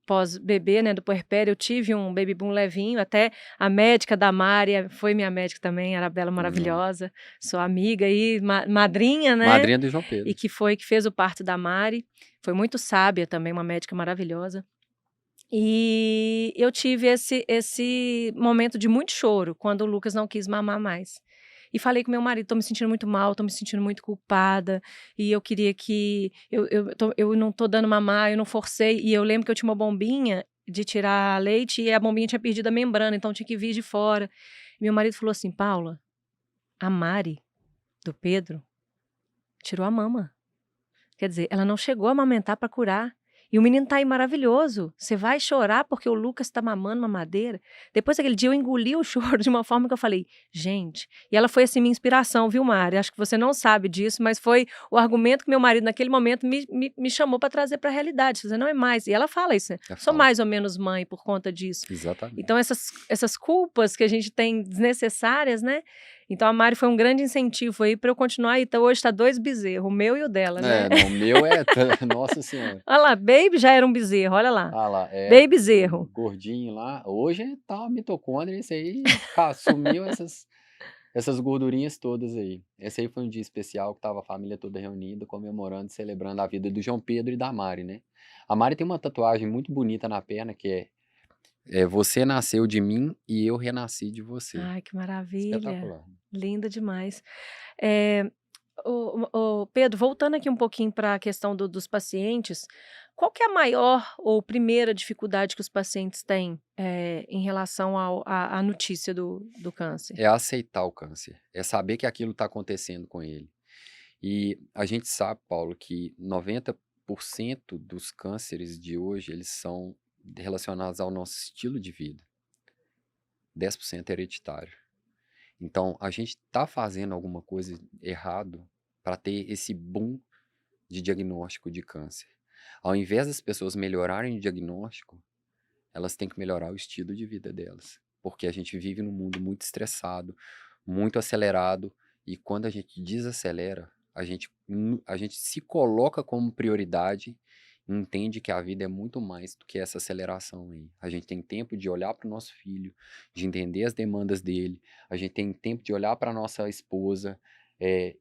pós-bebê, né, do puerpério, eu tive um baby boom levinho, até a médica da Mari foi minha médica também, Arabella Hum. maravilhosa, sua amiga aí, madrinha, né? Madrinha do João E Pedro. que fez o parto da Mari, foi muito sábia também, uma médica maravilhosa. E eu tive esse momento de muito choro, quando o Lucas não quis mamar mais. E falei com meu marido, tô me sentindo muito mal, tô me sentindo muito culpada, e eu queria que eu não tô dando mamar, eu não forcei, e eu lembro que eu tinha uma bombinha de tirar leite, e a bombinha tinha perdido a membrana, então tinha que vir de fora. Meu marido falou assim: "Paula, a Mari, do Pedro, tirou a mama. Quer dizer, ela não chegou a amamentar para curar. E o menino tá aí maravilhoso. Você vai chorar porque o Lucas tá mamando mamadeira?" Depois daquele dia eu engoli o choro de uma forma que eu falei, gente. E ela foi assim minha inspiração, viu, Mari? Acho que você não sabe disso, mas foi o argumento que meu marido, naquele momento, me chamou para trazer para a realidade. Você não é mais. E ela fala isso, né? Eu Sou falo. mais ou menos mãe por conta disso. Então, Exatamente. essas culpas que a gente tem desnecessárias, né? Então, a Mari foi um grande incentivo aí para eu continuar aí. Então, hoje tá 2 bezerros, o meu e o dela, né? Não, o meu Nossa Senhora. Olha lá, Baby já era um bezerro, olha lá. Ah lá, Baby o bezerro. gordinho lá. Hoje tá uma mitocôndria, esse aí sumiu essas gordurinhas todas aí. Esse aí foi um dia especial que tava a família toda reunida, comemorando, celebrando a vida do João Pedro e da Mari, né? A Mari tem uma tatuagem muito bonita na perna que você nasceu de mim e eu renasci de você. Ai, que maravilha. Espetacular. Linda demais. Eh, Pedro, voltando aqui um pouquinho para a questão dos pacientes, qual que é a maior ou primeira dificuldade que os pacientes têm, em relação à notícia do câncer? É aceitar o câncer, é saber que aquilo está acontecendo com ele. E a gente sabe, Paulo, que 90% dos cânceres de hoje, eles são relacionados ao nosso estilo de vida. 10% é hereditário. Então, a gente está fazendo alguma coisa errado para ter esse boom de diagnóstico de câncer. Ao invés das pessoas melhorarem o diagnóstico, elas têm que melhorar o estilo de vida delas. Porque a gente vive num mundo muito estressado, muito acelerado, e quando a gente desacelera, a gente se coloca como prioridade e entende que a vida é muito mais do que essa aceleração aí. A gente tem tempo de olhar para o nosso filho, de entender as demandas dele, a gente tem tempo de olhar para a nossa esposa,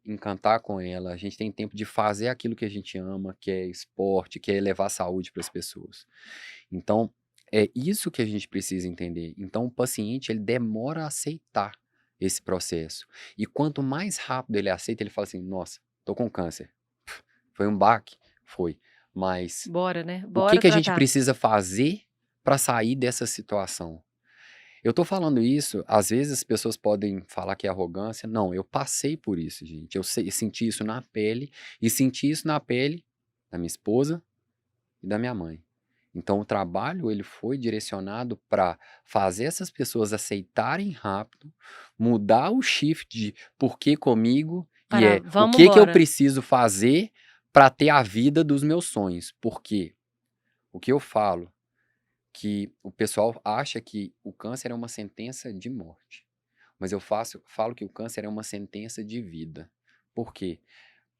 encantar com ela, a gente tem tempo de fazer aquilo que a gente ama, que é esporte, que é levar saúde para as pessoas. Então, é isso que a gente precisa entender. Então, o paciente, ele demora a aceitar esse processo. E quanto mais rápido ele aceita, ele fala assim, nossa, tô com câncer. Foi um baque? Foi. Mas Bora, né? o que Bora que a gente tratar. precisa fazer para sair dessa situação? Eu tô falando isso, às vezes as pessoas podem falar que é arrogância. Não, eu passei por isso, gente. Senti isso na pele, e senti isso na pele da minha esposa e da minha mãe. Então o trabalho ele foi direcionado para fazer essas pessoas aceitarem rápido, mudar o shift de por que comigo e Para, o vamos que que eu embora. preciso fazer para ter a vida dos meus sonhos. Porque o que eu falo que o pessoal acha que o câncer é uma sentença de morte, mas falo que o câncer é uma sentença de vida. Por quê?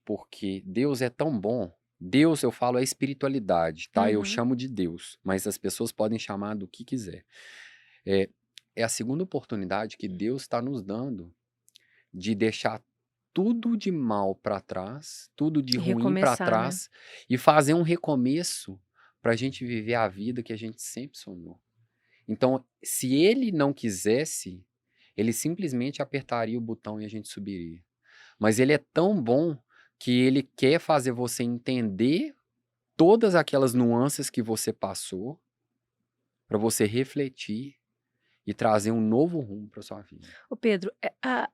Porque Deus é tão bom. Deus, eu falo, é espiritualidade, tá? Eu Uhum. chamo de Deus, mas as pessoas podem chamar do que quiser. É, é a segunda oportunidade que Deus está nos dando de deixar tudo de mal para trás, tudo de E ruim para recomeçar, né? trás e fazer um recomeço para a gente viver a vida que a gente sempre sonhou. Então, se ele não quisesse, ele simplesmente apertaria o botão e a gente subiria. Mas ele é tão bom que ele quer fazer você entender todas aquelas nuances que você passou para você refletir e trazer um novo rumo para sua vida. Ô Pedro,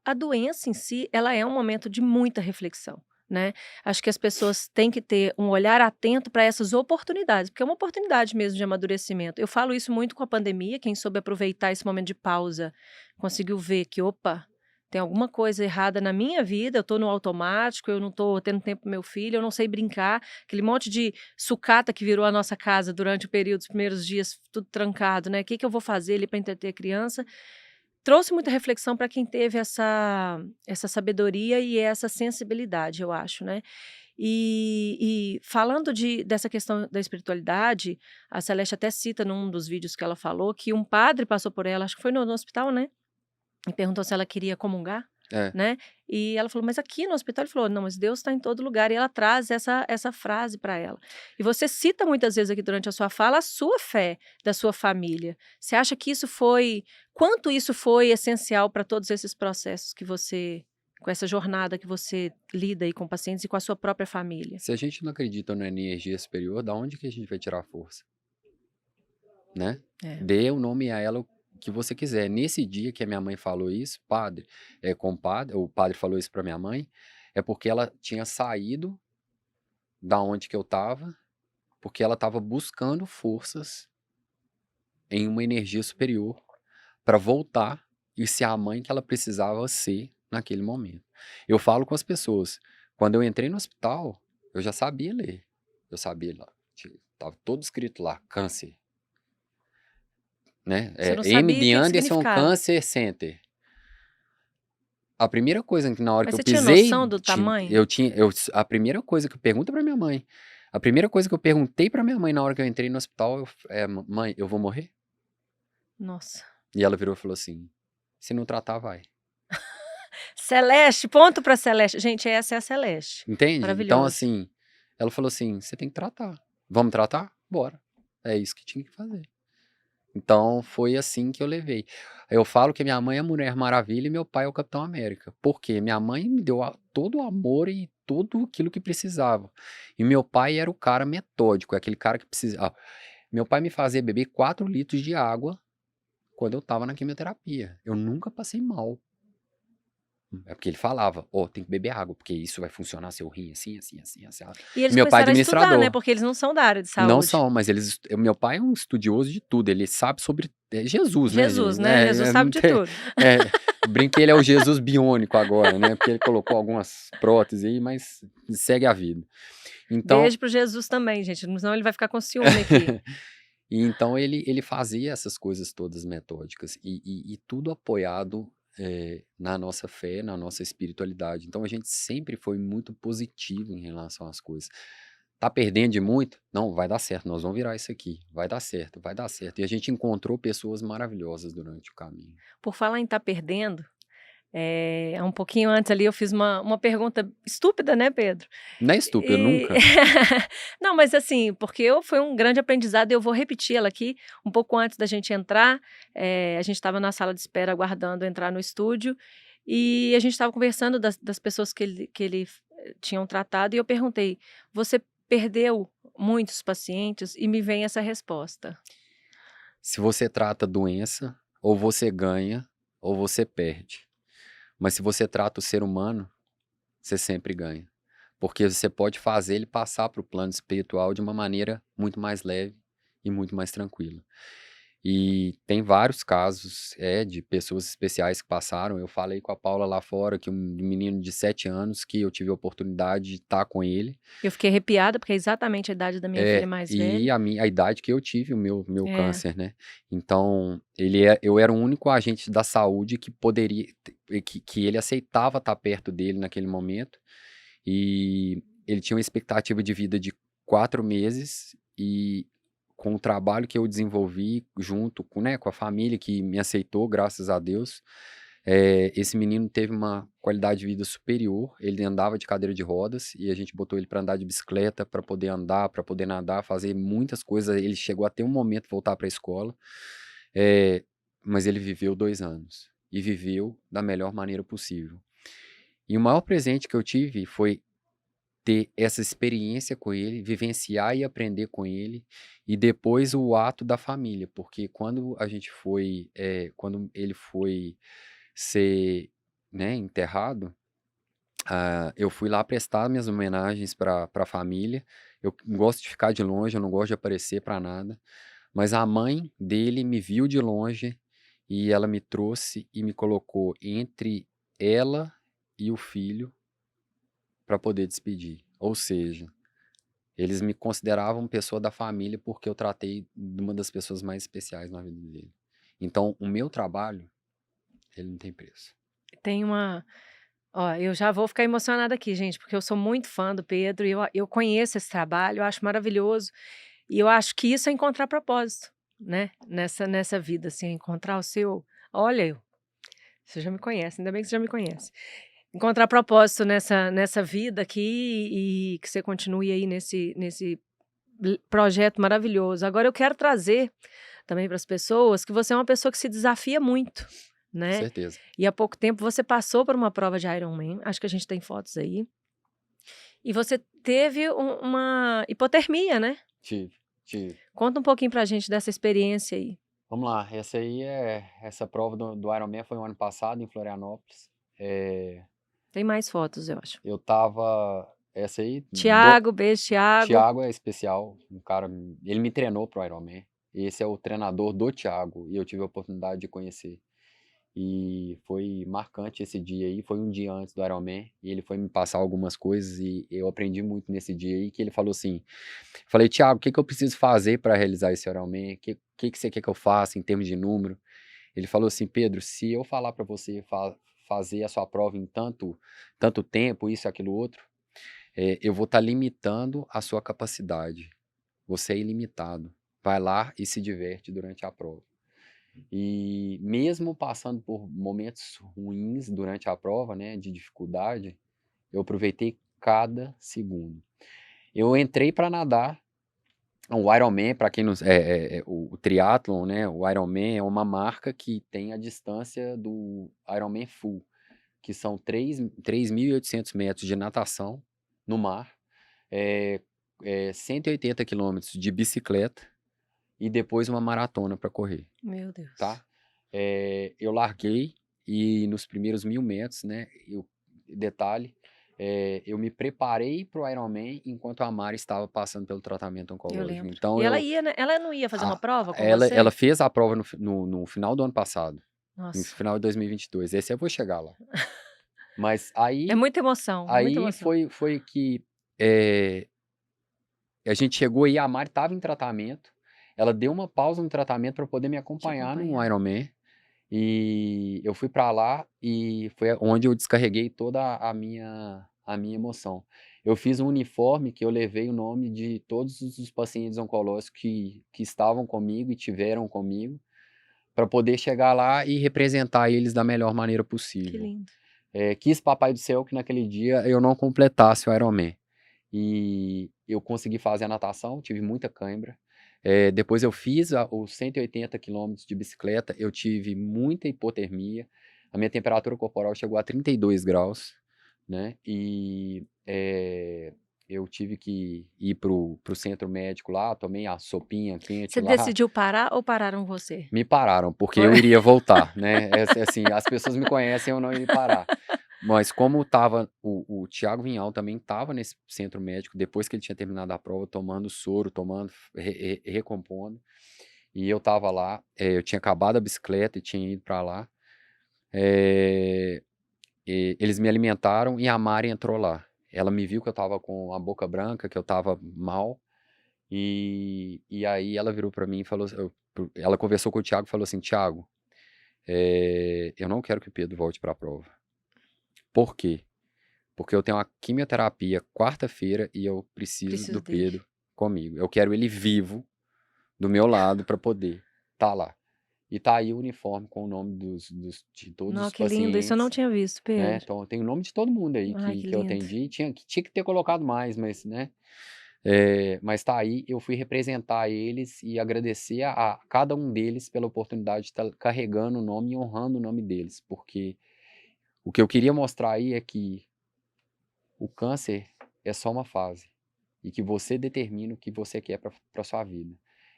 a doença em si, ela é um momento de muita reflexão, né. Acho que as pessoas têm que ter um olhar atento para essas oportunidades, porque é uma oportunidade mesmo de amadurecimento. Eu falo isso muito com a pandemia, quem soube aproveitar esse momento de pausa, conseguiu ver que: "Opa, tem alguma coisa errada na minha vida, eu estou no automático, eu não estou tendo tempo para meu filho, eu não sei brincar", aquele monte de sucata que virou a nossa casa durante o período, os primeiros dias, tudo trancado, né, que eu vou fazer ali para entreter a criança? Trouxe muita reflexão para quem teve essa sabedoria e essa sensibilidade, eu acho, né. E falando dessa questão da espiritualidade, a Celeste até cita num dos vídeos que ela falou que um padre passou por ela, acho que foi no hospital, né, e perguntou se ela queria comungar, É, né, e ela falou: "Mas aqui no hospital", ele falou: "Não, mas Deus está em todo lugar", e ela traz essa frase para ela. E você cita muitas vezes aqui durante a sua fala a sua fé, da sua família. Você acha que isso foi quanto isso foi essencial para todos esses processos que você com essa jornada que você lida aí com pacientes e com a sua própria família? se a gente não acredita na energia superior, da onde que a gente vai tirar força, né? É. Dê o nome a ela que você quiser. Nesse dia que a minha mãe falou isso, compadre, o padre falou isso para minha mãe, é porque ela tinha saído da onde que eu estava, porque ela estava buscando forças em uma energia superior para voltar e ser a mãe que ela precisava ser naquele momento. Eu falo com as pessoas, quando eu entrei no hospital, eu já sabia ler. Eu sabia lá, estava todo escrito lá, câncer, né? Você não M sabia o de que que Anderson significava, Cancer Center. A primeira coisa que na hora mas que eu você tinha pisei, noção do tamanho? a primeira coisa que eu pergunto para minha mãe, a primeira coisa que eu perguntei para minha mãe na hora que eu entrei no hospital, mãe, eu vou morrer? Nossa. E ela virou e falou assim, se não tratar, vai. Celeste, ponto pra Celeste. Gente, essa é a Celeste. Entende? Então, Maravilhosa. assim, ela falou assim: "Você tem que tratar. Vamos tratar? Bora". É isso que tinha que fazer. Então, foi assim que eu levei. Eu falo que minha mãe é a Mulher Maravilha e meu pai é o Capitão América. Por quê? Minha mãe me deu todo o amor e tudo aquilo que precisava. E meu pai era o cara metódico, é aquele cara que precisa. Meu pai me fazia beber 4 litros de água quando eu estava na quimioterapia. Eu nunca passei mal. É porque ele falava: "Ó, tem que beber água, porque isso vai funcionar seu rim assim, assim, assim, assado". E E eles meu pai é começaram a estudar, né, administrador. porque eles não são da área de Não saúde. são, mas meu pai é um estudioso de tudo, ele sabe sobre Jesus, né, Jesus, gente, né, né, Jesus sabe não de tem tudo. brinquei, ele é o Jesus biônico agora, né, porque ele colocou algumas próteses aí, mas segue a vida. Então Beijo para o Jesus também, gente, senão ele vai ficar com ciúme aqui. e então ele fazia essas coisas todas metódicas e tudo apoiado, na nossa fé, na nossa espiritualidade. Então a gente sempre foi muito positivo em relação às coisas. Tá perdendo de muito? Não, vai dar certo, nós vamos virar isso aqui, vai dar certo, vai dar certo. E a gente encontrou pessoas maravilhosas durante o caminho. Por falar em estar perdendo, um pouquinho antes ali eu fiz uma pergunta estúpida, né, Pedro? Não é estúpido, E nunca. não, mas assim, porque foi um grande aprendizado e eu vou repetir ela aqui, um pouco antes da gente entrar, a gente estava na sala de espera aguardando entrar no estúdio, e a gente estava conversando das pessoas que ele tinham tratado e eu perguntei: "Você perdeu muitos pacientes?" E me vem essa resposta. Se você trata doença, ou você ganha, ou você perde. Mas se você trata o ser humano, você sempre ganha. Porque você pode fazer ele passar para o plano espiritual de uma maneira muito mais leve e muito mais tranquila. E tem vários casos de pessoas especiais que passaram. Eu falei com a Paula lá fora, que um menino de 7 anos, que eu tive a oportunidade de estar com ele. Eu fiquei arrepiada, porque é exatamente a idade da minha filha mais E velha. a idade que eu tive, o meu É, câncer, né? Então, eu era o único agente da saúde que poderia, que ele aceitava estar perto dele naquele momento. E ele tinha uma expectativa de vida de 4 meses e com o trabalho que eu desenvolvi junto com, né, com a família que me aceitou, graças a Deus, esse menino teve uma qualidade de vida superior. Ele andava de cadeira de rodas e a gente botou ele para andar de bicicleta, para poder andar, para poder nadar, fazer muitas coisas. Ele chegou a ter um momento de voltar para a escola, mas ele viveu 2 anos e viveu da melhor maneira possível. E o maior presente que eu tive foi ter essa experiência com ele, vivenciar e aprender com ele, e depois o ato da família, porque quando ele foi ser, né, enterrado, eu fui lá prestar minhas homenagens para a família. Eu gosto de ficar de longe, eu não gosto de aparecer para nada, mas a mãe dele me viu de longe e ela me trouxe e me colocou entre ela e o filho para poder despedir. Ou seja, eles me consideravam pessoa da família porque eu tratei de uma das pessoas mais especiais na vida dele. Então, o meu trabalho, ele não tem preço. tem uma ó, eu já vou ficar emocionada aqui, gente, porque eu sou muito fã do Pedro e eu conheço esse trabalho, eu acho maravilhoso. E eu acho que isso é encontrar propósito, né, nessa vida, assim, encontrar o seu olha, você já me conhece, ainda bem que você já me conhece. Encontrar propósito nessa vida aqui e que você continue aí nesse projeto maravilhoso. Agora eu quero trazer também para as pessoas que você é uma pessoa que se desafia muito, Com né. certeza. E há pouco tempo você passou por uma prova de Ironman, acho que a gente tem fotos aí, e você teve uma hipotermia, né. Tive, tive. Conta um pouquinho pra gente dessa experiência aí. Vamos lá, essa prova do Ironman foi no ano passado, em Florianópolis. Tem mais fotos, eu acho. Eu tava, essa aí, Tiago, beijo, Tiago. Thiago é especial, um cara, ele me treinou pro Ironman. Esse é o treinador do Thiago e eu tive a oportunidade de conhecer. E foi marcante esse dia aí, foi um dia antes do Ironman, e ele foi me passar algumas coisas e eu aprendi muito nesse dia aí, que ele falou assim, falei: "Thiago, o que que eu preciso fazer para realizar esse Ironman? Que você quer que eu faça em termos de número?" Ele falou assim: "Pedro, se eu falar para você fazer a sua prova em tanto tempo, isso, aquilo, outro, eu vou estar limitando a sua capacidade. Você é ilimitado. Vai lá e se diverte durante a prova." E mesmo passando por momentos ruins durante a prova, né, de dificuldade, eu aproveitei cada segundo. Eu entrei para nadar. O Ironman, para quem não, o triatlon, né, o Ironman é uma marca que tem a distância do Ironman Full, que são 3.800 metros de natação no mar, é, 180 quilômetros de bicicleta e depois uma maratona para correr, Meu Deus. tá? Eu larguei e nos primeiros 1.000 metros, né, detalhe, eu me preparei para o Ironman enquanto a Mari estava passando pelo tratamento Eu oncológico. lembro. Então E ela ia, né, ela não ia fazer uma a- prova com ela você? fez a prova no final do ano passado, no Nossa, final de 2022. Esse eu vou chegar lá. Mas é muita emoção, muita aí emoção. foi que eh, a gente chegou e a Mari estava em tratamento. Ela deu uma pausa no tratamento para poder me Te acompanhar no acompanhar. Ironman. E eu fui para lá e foi onde eu descarreguei toda a minha emoção. Eu fiz um uniforme que eu levei o nome de todos os pacientes oncológicos que estavam comigo e tiveram comigo, para poder chegar lá e representar eles da melhor maneira Que possível. lindo. Quis papai do céu que naquele dia eu não completasse o Ironman. E eu consegui fazer a natação, tive muita cãibra. Depois eu fiz os 180 quilômetros de bicicleta, eu tive muita hipotermia, a minha temperatura corporal chegou a 32 graus, né? E eu tive que ir pro centro médico lá, tomei a sopinha quente Você lá. decidiu parar ou pararam você? Me pararam, porque Foi. eu iria voltar, né? Assim, as pessoas me conhecem, eu não iria parar. Mas como tava, o Thiago Vinhal também estava nesse centro médico, depois que ele tinha terminado a prova, tomando soro, tomando, recompondo. E eu tava lá, eu tinha acabado a bicicleta e tinha ido para lá. Eles me alimentaram e a Mari entrou lá. Ela me viu que eu tava com a boca branca, que eu tava mal. E aí ela virou para mim e falou, ela conversou com o Thiago e falou assim, Thiago, eu não quero que o Pedro volte para a prova. Por quê? Porque eu tenho uma quimioterapia quarta-feira e eu preciso Preciso do dele. Pedro comigo. Eu quero ele vivo do meu lado para poder estar lá. E tá aí o uniforme com o nome de todos Nó, os que lindo. Isso eu não pacientes, tinha visto, né? Pedro. Então tem o nome de todo mundo aí Ai, que, que que eu lindo. atendi. Tinha que ter colocado mais, mas, né? Mas tá aí, eu fui representar eles e agradecer a cada um deles pela oportunidade de estar carregando o nome e honrando o nome deles, porque o que eu queria mostrar aí é que o câncer é só uma fase e que você determina o que você quer para sua vida.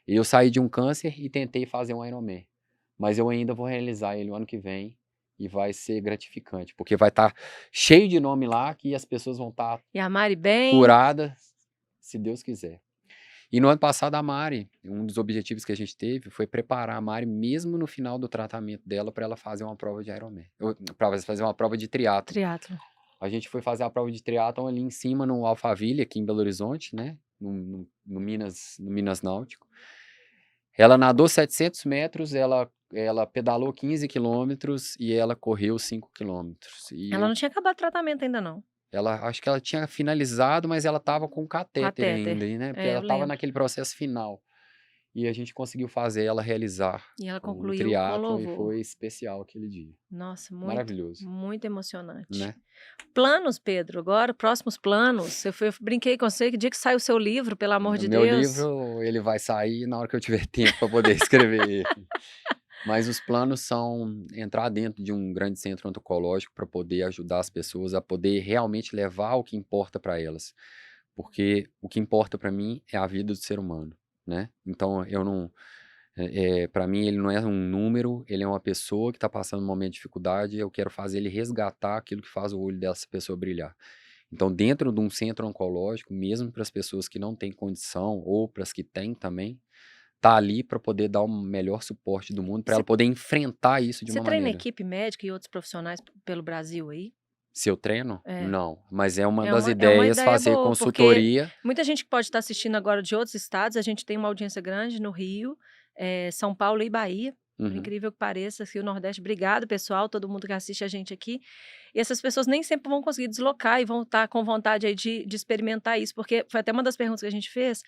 E eu saí de um câncer e tentei fazer um Ironman, mas eu ainda vou realizar ele o ano que vem e vai ser gratificante, porque vai estar cheio de nome lá que as pessoas vão estar E a Mari bem? curadas, se Deus quiser. E no ano passado a Mari, um dos objetivos que a gente teve foi preparar a Mari mesmo no final do tratamento dela para ela fazer uma prova de Ironman, para fazer uma prova de triatlo. Triatlo. A gente foi fazer a prova de triatlon ali em cima, no Alphaville, aqui em Belo Horizonte, né? No Minas Náutico. Ela nadou 700 metros, ela pedalou 15 quilômetros e ela correu 5 quilômetros. Ela não tinha acabado o tratamento ainda, não. Acho que ela tinha finalizado, mas ela estava com catéter Catéter. ainda, né? Porque É, ela eu estava lembro. naquele processo final. E a gente conseguiu fazer ela realizar E ela o concluiu com triatlon e louvor. foi especial aquele dia. Nossa, muito, Maravilhoso, muito emocionante. né? Planos, Pedro, agora, próximos planos. Eu brinquei com você que dia que sai o seu livro, pelo amor de Meu Deus. livro, ele vai sair na hora que eu tiver tempo para poder escrever ele. Mas os planos são entrar dentro de um grande centro oncológico para poder ajudar as pessoas a poder realmente levar o que importa para elas. Porque o que importa para mim é a vida do ser humano, né? Então, eu não... para mim, ele não é um número, ele é uma pessoa que está passando um momento de dificuldade, eu quero fazer ele resgatar aquilo que faz o olho dessa pessoa brilhar. Então, dentro de um centro oncológico, mesmo para as pessoas que não têm condição, ou para as que têm também, tá ali para poder dar o melhor suporte do mundo, para ela Você, poder enfrentar isso de você uma treina maneira. equipe médica e outros profissionais pelo Brasil aí? Se eu treino? É. Não, mas é uma É das uma ideias ideia fazer boa, porque consultoria. muita gente que pode estar assistindo agora de outros estados, a gente tem uma audiência grande no Rio, São Paulo e Bahia, por Uhum. incrível que pareça, aqui o Nordeste. Obrigado, pessoal, todo mundo que assiste a gente aqui. E essas pessoas nem sempre vão conseguir deslocar e vão estar com vontade aí de experimentar isso, porque foi até uma das perguntas que a gente fez,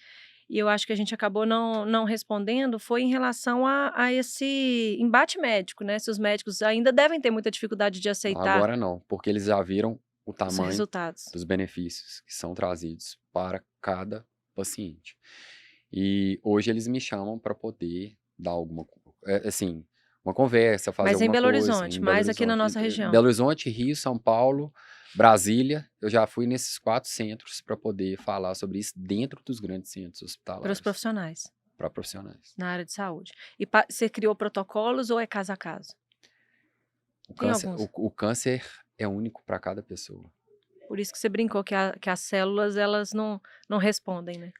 e eu acho que a gente acabou não respondendo, foi em relação a esse embate médico, né? Se os médicos ainda devem ter muita dificuldade de aceitar Agora não, porque eles já viram o os tamanho resultados. dos benefícios que são trazidos para cada paciente. E hoje eles me chamam para poder dar assim, uma conversa, fazer Mas em alguma Belo coisa Horizonte, em Belo mais aqui na Horizonte. nossa região. Belo Horizonte, Rio, São Paulo, Brasília, eu já fui nesses 4 centros para poder falar sobre isso dentro dos grandes centros Para os hospitalares, profissionais para profissionais. na área de saúde. E você criou protocolos ou é caso a caso? Tem alguns. O câncer é único para cada pessoa. Por isso que você brincou que as células, elas não respondem, né?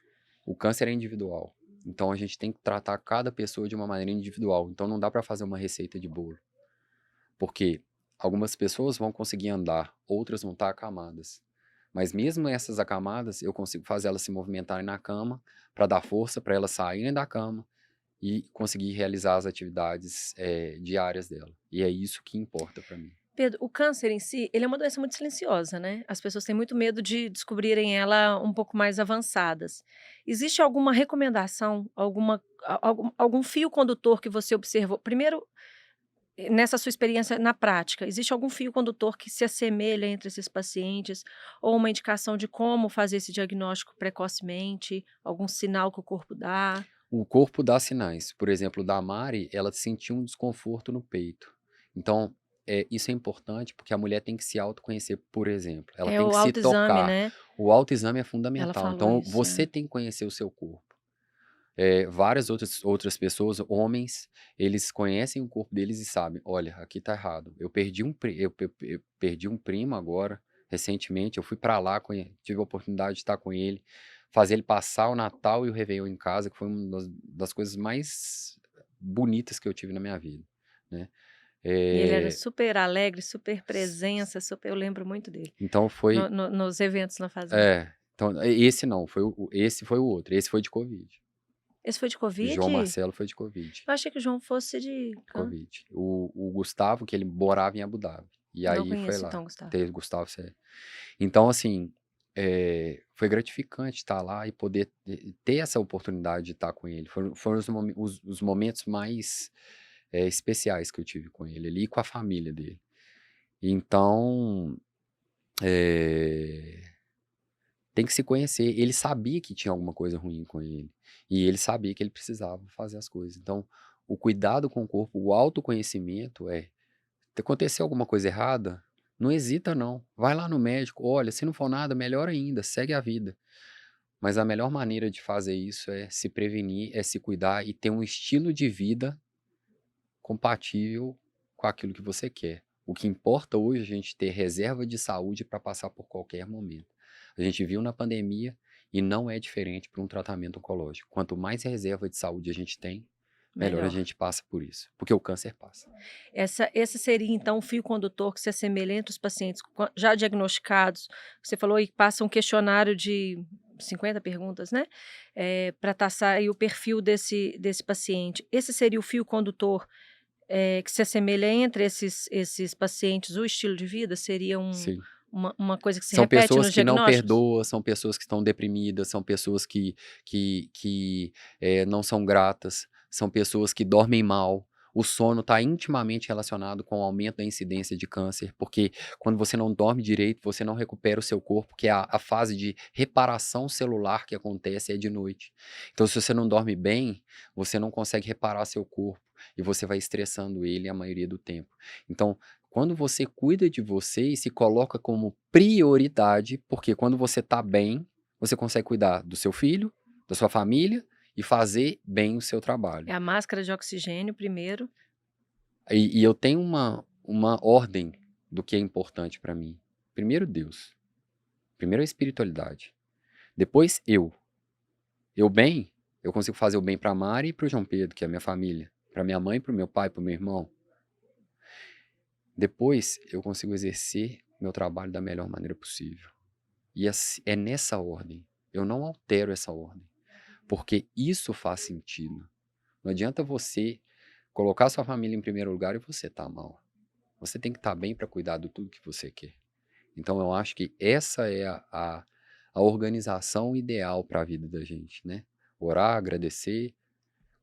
O câncer é individual. Então a gente tem que tratar cada pessoa de uma maneira individual. Então não dá para fazer uma receita de bolo. Porque algumas pessoas vão conseguir andar, outras vão estar acamadas. Mas mesmo essas acamadas, eu consigo fazer elas se movimentarem na cama para dar força para elas saírem da cama e conseguir realizar as atividades diárias dela. E é isso que importa para mim. Pedro, o câncer em si, ele é uma doença muito silenciosa, né? As pessoas têm muito medo de descobrirem ela um pouco mais avançadas. Existe alguma recomendação, algum fio condutor que você observou? Primeiro, nessa sua experiência na prática, existe algum fio condutor que se assemelha entre esses pacientes? Ou uma indicação de como fazer esse diagnóstico precocemente? Algum sinal que o corpo dá? O corpo dá sinais. Por exemplo, da Mari, ela sentiu um desconforto no peito. Então, isso é importante porque a mulher tem que se autoconhecer, por exemplo. Ela É tem o que se autoexame, tocar. né? O autoexame é Ela fundamental. falou Então, isso. você tem que conhecer o seu corpo. Várias outras pessoas, homens, eles conhecem o corpo deles e sabem, olha, aqui tá errado. Eu perdi um primo agora, recentemente, eu fui pra lá, tive a oportunidade de estar com ele, fazer ele passar o Natal e o Réveillon em casa, que foi uma das coisas mais bonitas que eu tive na minha vida, né? E ele era É, super alegre, super s- presença, super, eu lembro muito dele. então foi, Nos eventos na fazenda. então esse não, esse foi o outro, esse foi de Covid. Esse foi de João Covid? Marcelo foi de Covid. Eu achei que o João fosse de Covid. O Gustavo, que ele morava em Abu Dhabi. E Não aí foi conheço lá. então, Gustavo. Teve Gustavo, sério. Então, assim, foi gratificante estar lá e poder ter essa oportunidade de estar com ele. Foram os momentos mais especiais que eu tive com ele ali e com a família dele. Então, é, tem que se conhecer. Ele sabia que tinha alguma coisa ruim com ele. E ele sabia que ele precisava fazer as coisas. Então, o cuidado com o corpo, o autoconhecimento se acontecer alguma coisa errada, não hesita não. Vai lá no médico, olha, se não for nada, melhor ainda, segue a vida. Mas a melhor maneira de fazer isso é se prevenir, é se cuidar e ter um estilo de vida compatível com aquilo que você quer. O que importa hoje é a gente ter reserva de saúde para passar por qualquer momento. A gente viu na pandemia e não é diferente para um tratamento oncológico. Quanto mais reserva de saúde a gente tem, melhor a Melhor. gente passa por isso, porque o câncer passa. Esse seria, então, o fio condutor que se assemelha entre os pacientes já diagnosticados. Você falou aí que passa um questionário de 50 perguntas, né? Para traçar aí o perfil desse paciente. Esse seria o fio condutor que se assemelha entre esses pacientes, o estilo de vida? Seria Sim. uma coisa que se São repete pessoas nos que não diagnósticos? perdoam, são pessoas que estão deprimidas, são pessoas que não são gratas, são pessoas que dormem mal. O sono está intimamente relacionado com o aumento da incidência de câncer, porque quando você não dorme direito, você não recupera o seu corpo, que é a fase de reparação celular que acontece é de noite. Então, se você não dorme bem, você não consegue reparar seu corpo e você vai estressando ele a maioria do tempo. Então, quando você cuida de você e se coloca como prioridade, porque quando você tá bem, você consegue cuidar do seu filho, da sua família e fazer bem o seu trabalho. É a máscara de oxigênio primeiro. E eu tenho uma ordem do que é importante para mim. Primeiro Deus, primeiro a espiritualidade, depois eu. Eu bem, eu consigo fazer o bem para Mari e para o João Pedro, que é a minha família, para minha mãe, para o meu pai, para o meu irmão. Depois eu consigo exercer meu trabalho da melhor maneira possível. E é nessa ordem. Eu não altero essa ordem. Porque isso faz sentido. Não adianta você colocar sua família em primeiro lugar e você tá mal. Você tem que estar bem para cuidar de tudo que você quer. Então eu acho que essa é a organização ideal para a vida da gente, né? Orar, agradecer,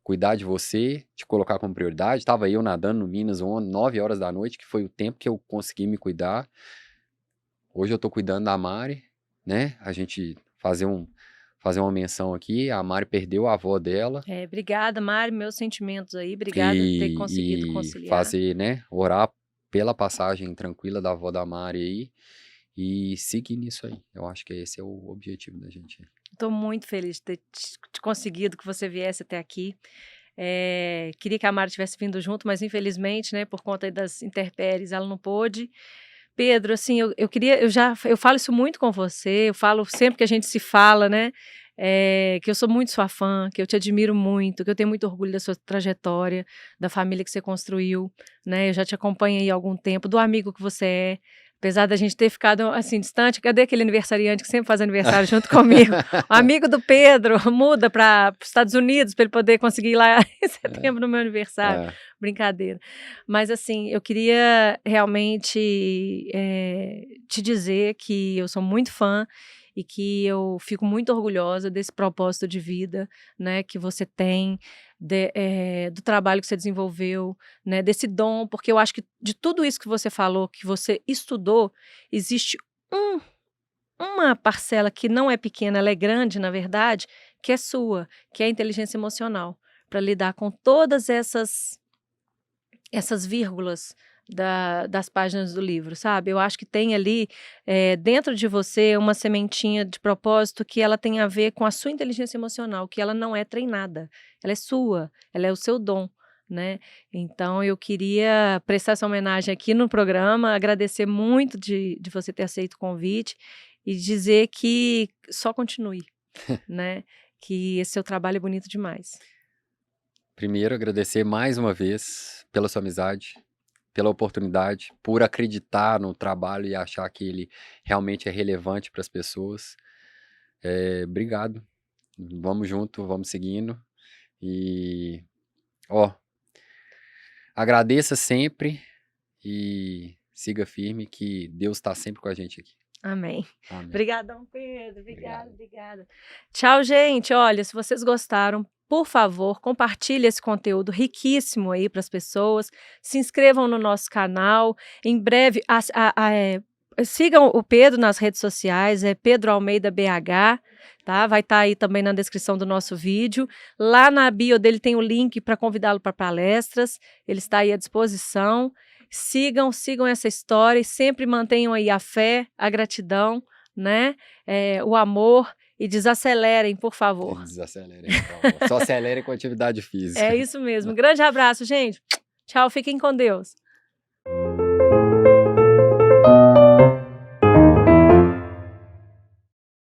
cuidar de você, te colocar como prioridade. Estava eu nadando no Minas 9 horas da noite, que foi o tempo que eu consegui me cuidar. Hoje eu tô cuidando da Mari, né? A gente fazer uma menção aqui. A Mari perdeu a avó dela Obrigada, Mari, meus sentimentos aí. Obrigada por ter conseguido e conciliar. fazer, né? Orar pela passagem tranquila da avó da Mari aí e seguir nisso aí. Eu acho que esse é o objetivo da gente. Estou muito feliz de ter conseguido que você viesse até aqui. Queria que a Mari tivesse vindo junto, mas infelizmente, né, por conta aí das intempéries, ela não pôde. Pedro, assim, eu falo isso muito com você, eu falo sempre que a gente se fala, né, que eu sou muito sua fã, que eu te admiro muito, que eu tenho muito orgulho da sua trajetória, da família que você construiu, né, eu já te acompanho aí há algum tempo, do amigo que você é. Apesar da gente ter ficado assim distante, cadê aquele aniversariante que sempre faz aniversário junto comigo? O amigo do Pedro muda para os Estados Unidos para ele poder conseguir ir lá em setembro no meu aniversário. É. Brincadeira. Mas assim, eu queria realmente te dizer que eu sou muito fã e que eu fico muito orgulhosa desse propósito de vida, né, que você tem, do trabalho que você desenvolveu, né, desse dom, porque eu acho que de tudo isso que você falou, que você estudou, existe uma parcela que não é pequena, ela é grande, na verdade, que é sua, que é a inteligência emocional, para lidar com todas essas vírgulas das páginas do livro, sabe? Eu acho que tem ali dentro de você uma sementinha de propósito que ela tem a ver com a sua inteligência emocional, que ela não é treinada, ela é sua, ela é o seu dom, né? Então eu queria prestar essa homenagem aqui no programa, agradecer muito de você ter aceito o convite e dizer que só continue, né? Que esse seu trabalho é bonito demais. Primeiro, agradecer mais uma vez pela sua amizade, pela oportunidade, por acreditar no trabalho e achar que ele realmente é relevante para as pessoas. Obrigado. Vamos junto, vamos seguindo. E, ó, agradeça sempre e siga firme que Deus está sempre com a gente aqui. Amém. Amém. Obrigadão, Pedro. Obrigado. Obrigada. Tchau, gente. Olha, se vocês gostaram, por favor, compartilhe esse conteúdo riquíssimo aí para as pessoas. Se inscrevam no nosso canal. Em breve, sigam o Pedro nas redes sociais, é Pedro Almeida BH, tá? Vai estar aí também na descrição do nosso vídeo. Lá na bio dele tem o link para convidá-lo para palestras. Ele está aí à disposição. Sigam essa história e sempre mantenham aí a fé, a gratidão, né? O amor e desacelerem, por favor. Desacelerem, por favor. Só acelerem com atividade física. É isso mesmo. Grande abraço, gente. Tchau, fiquem com Deus.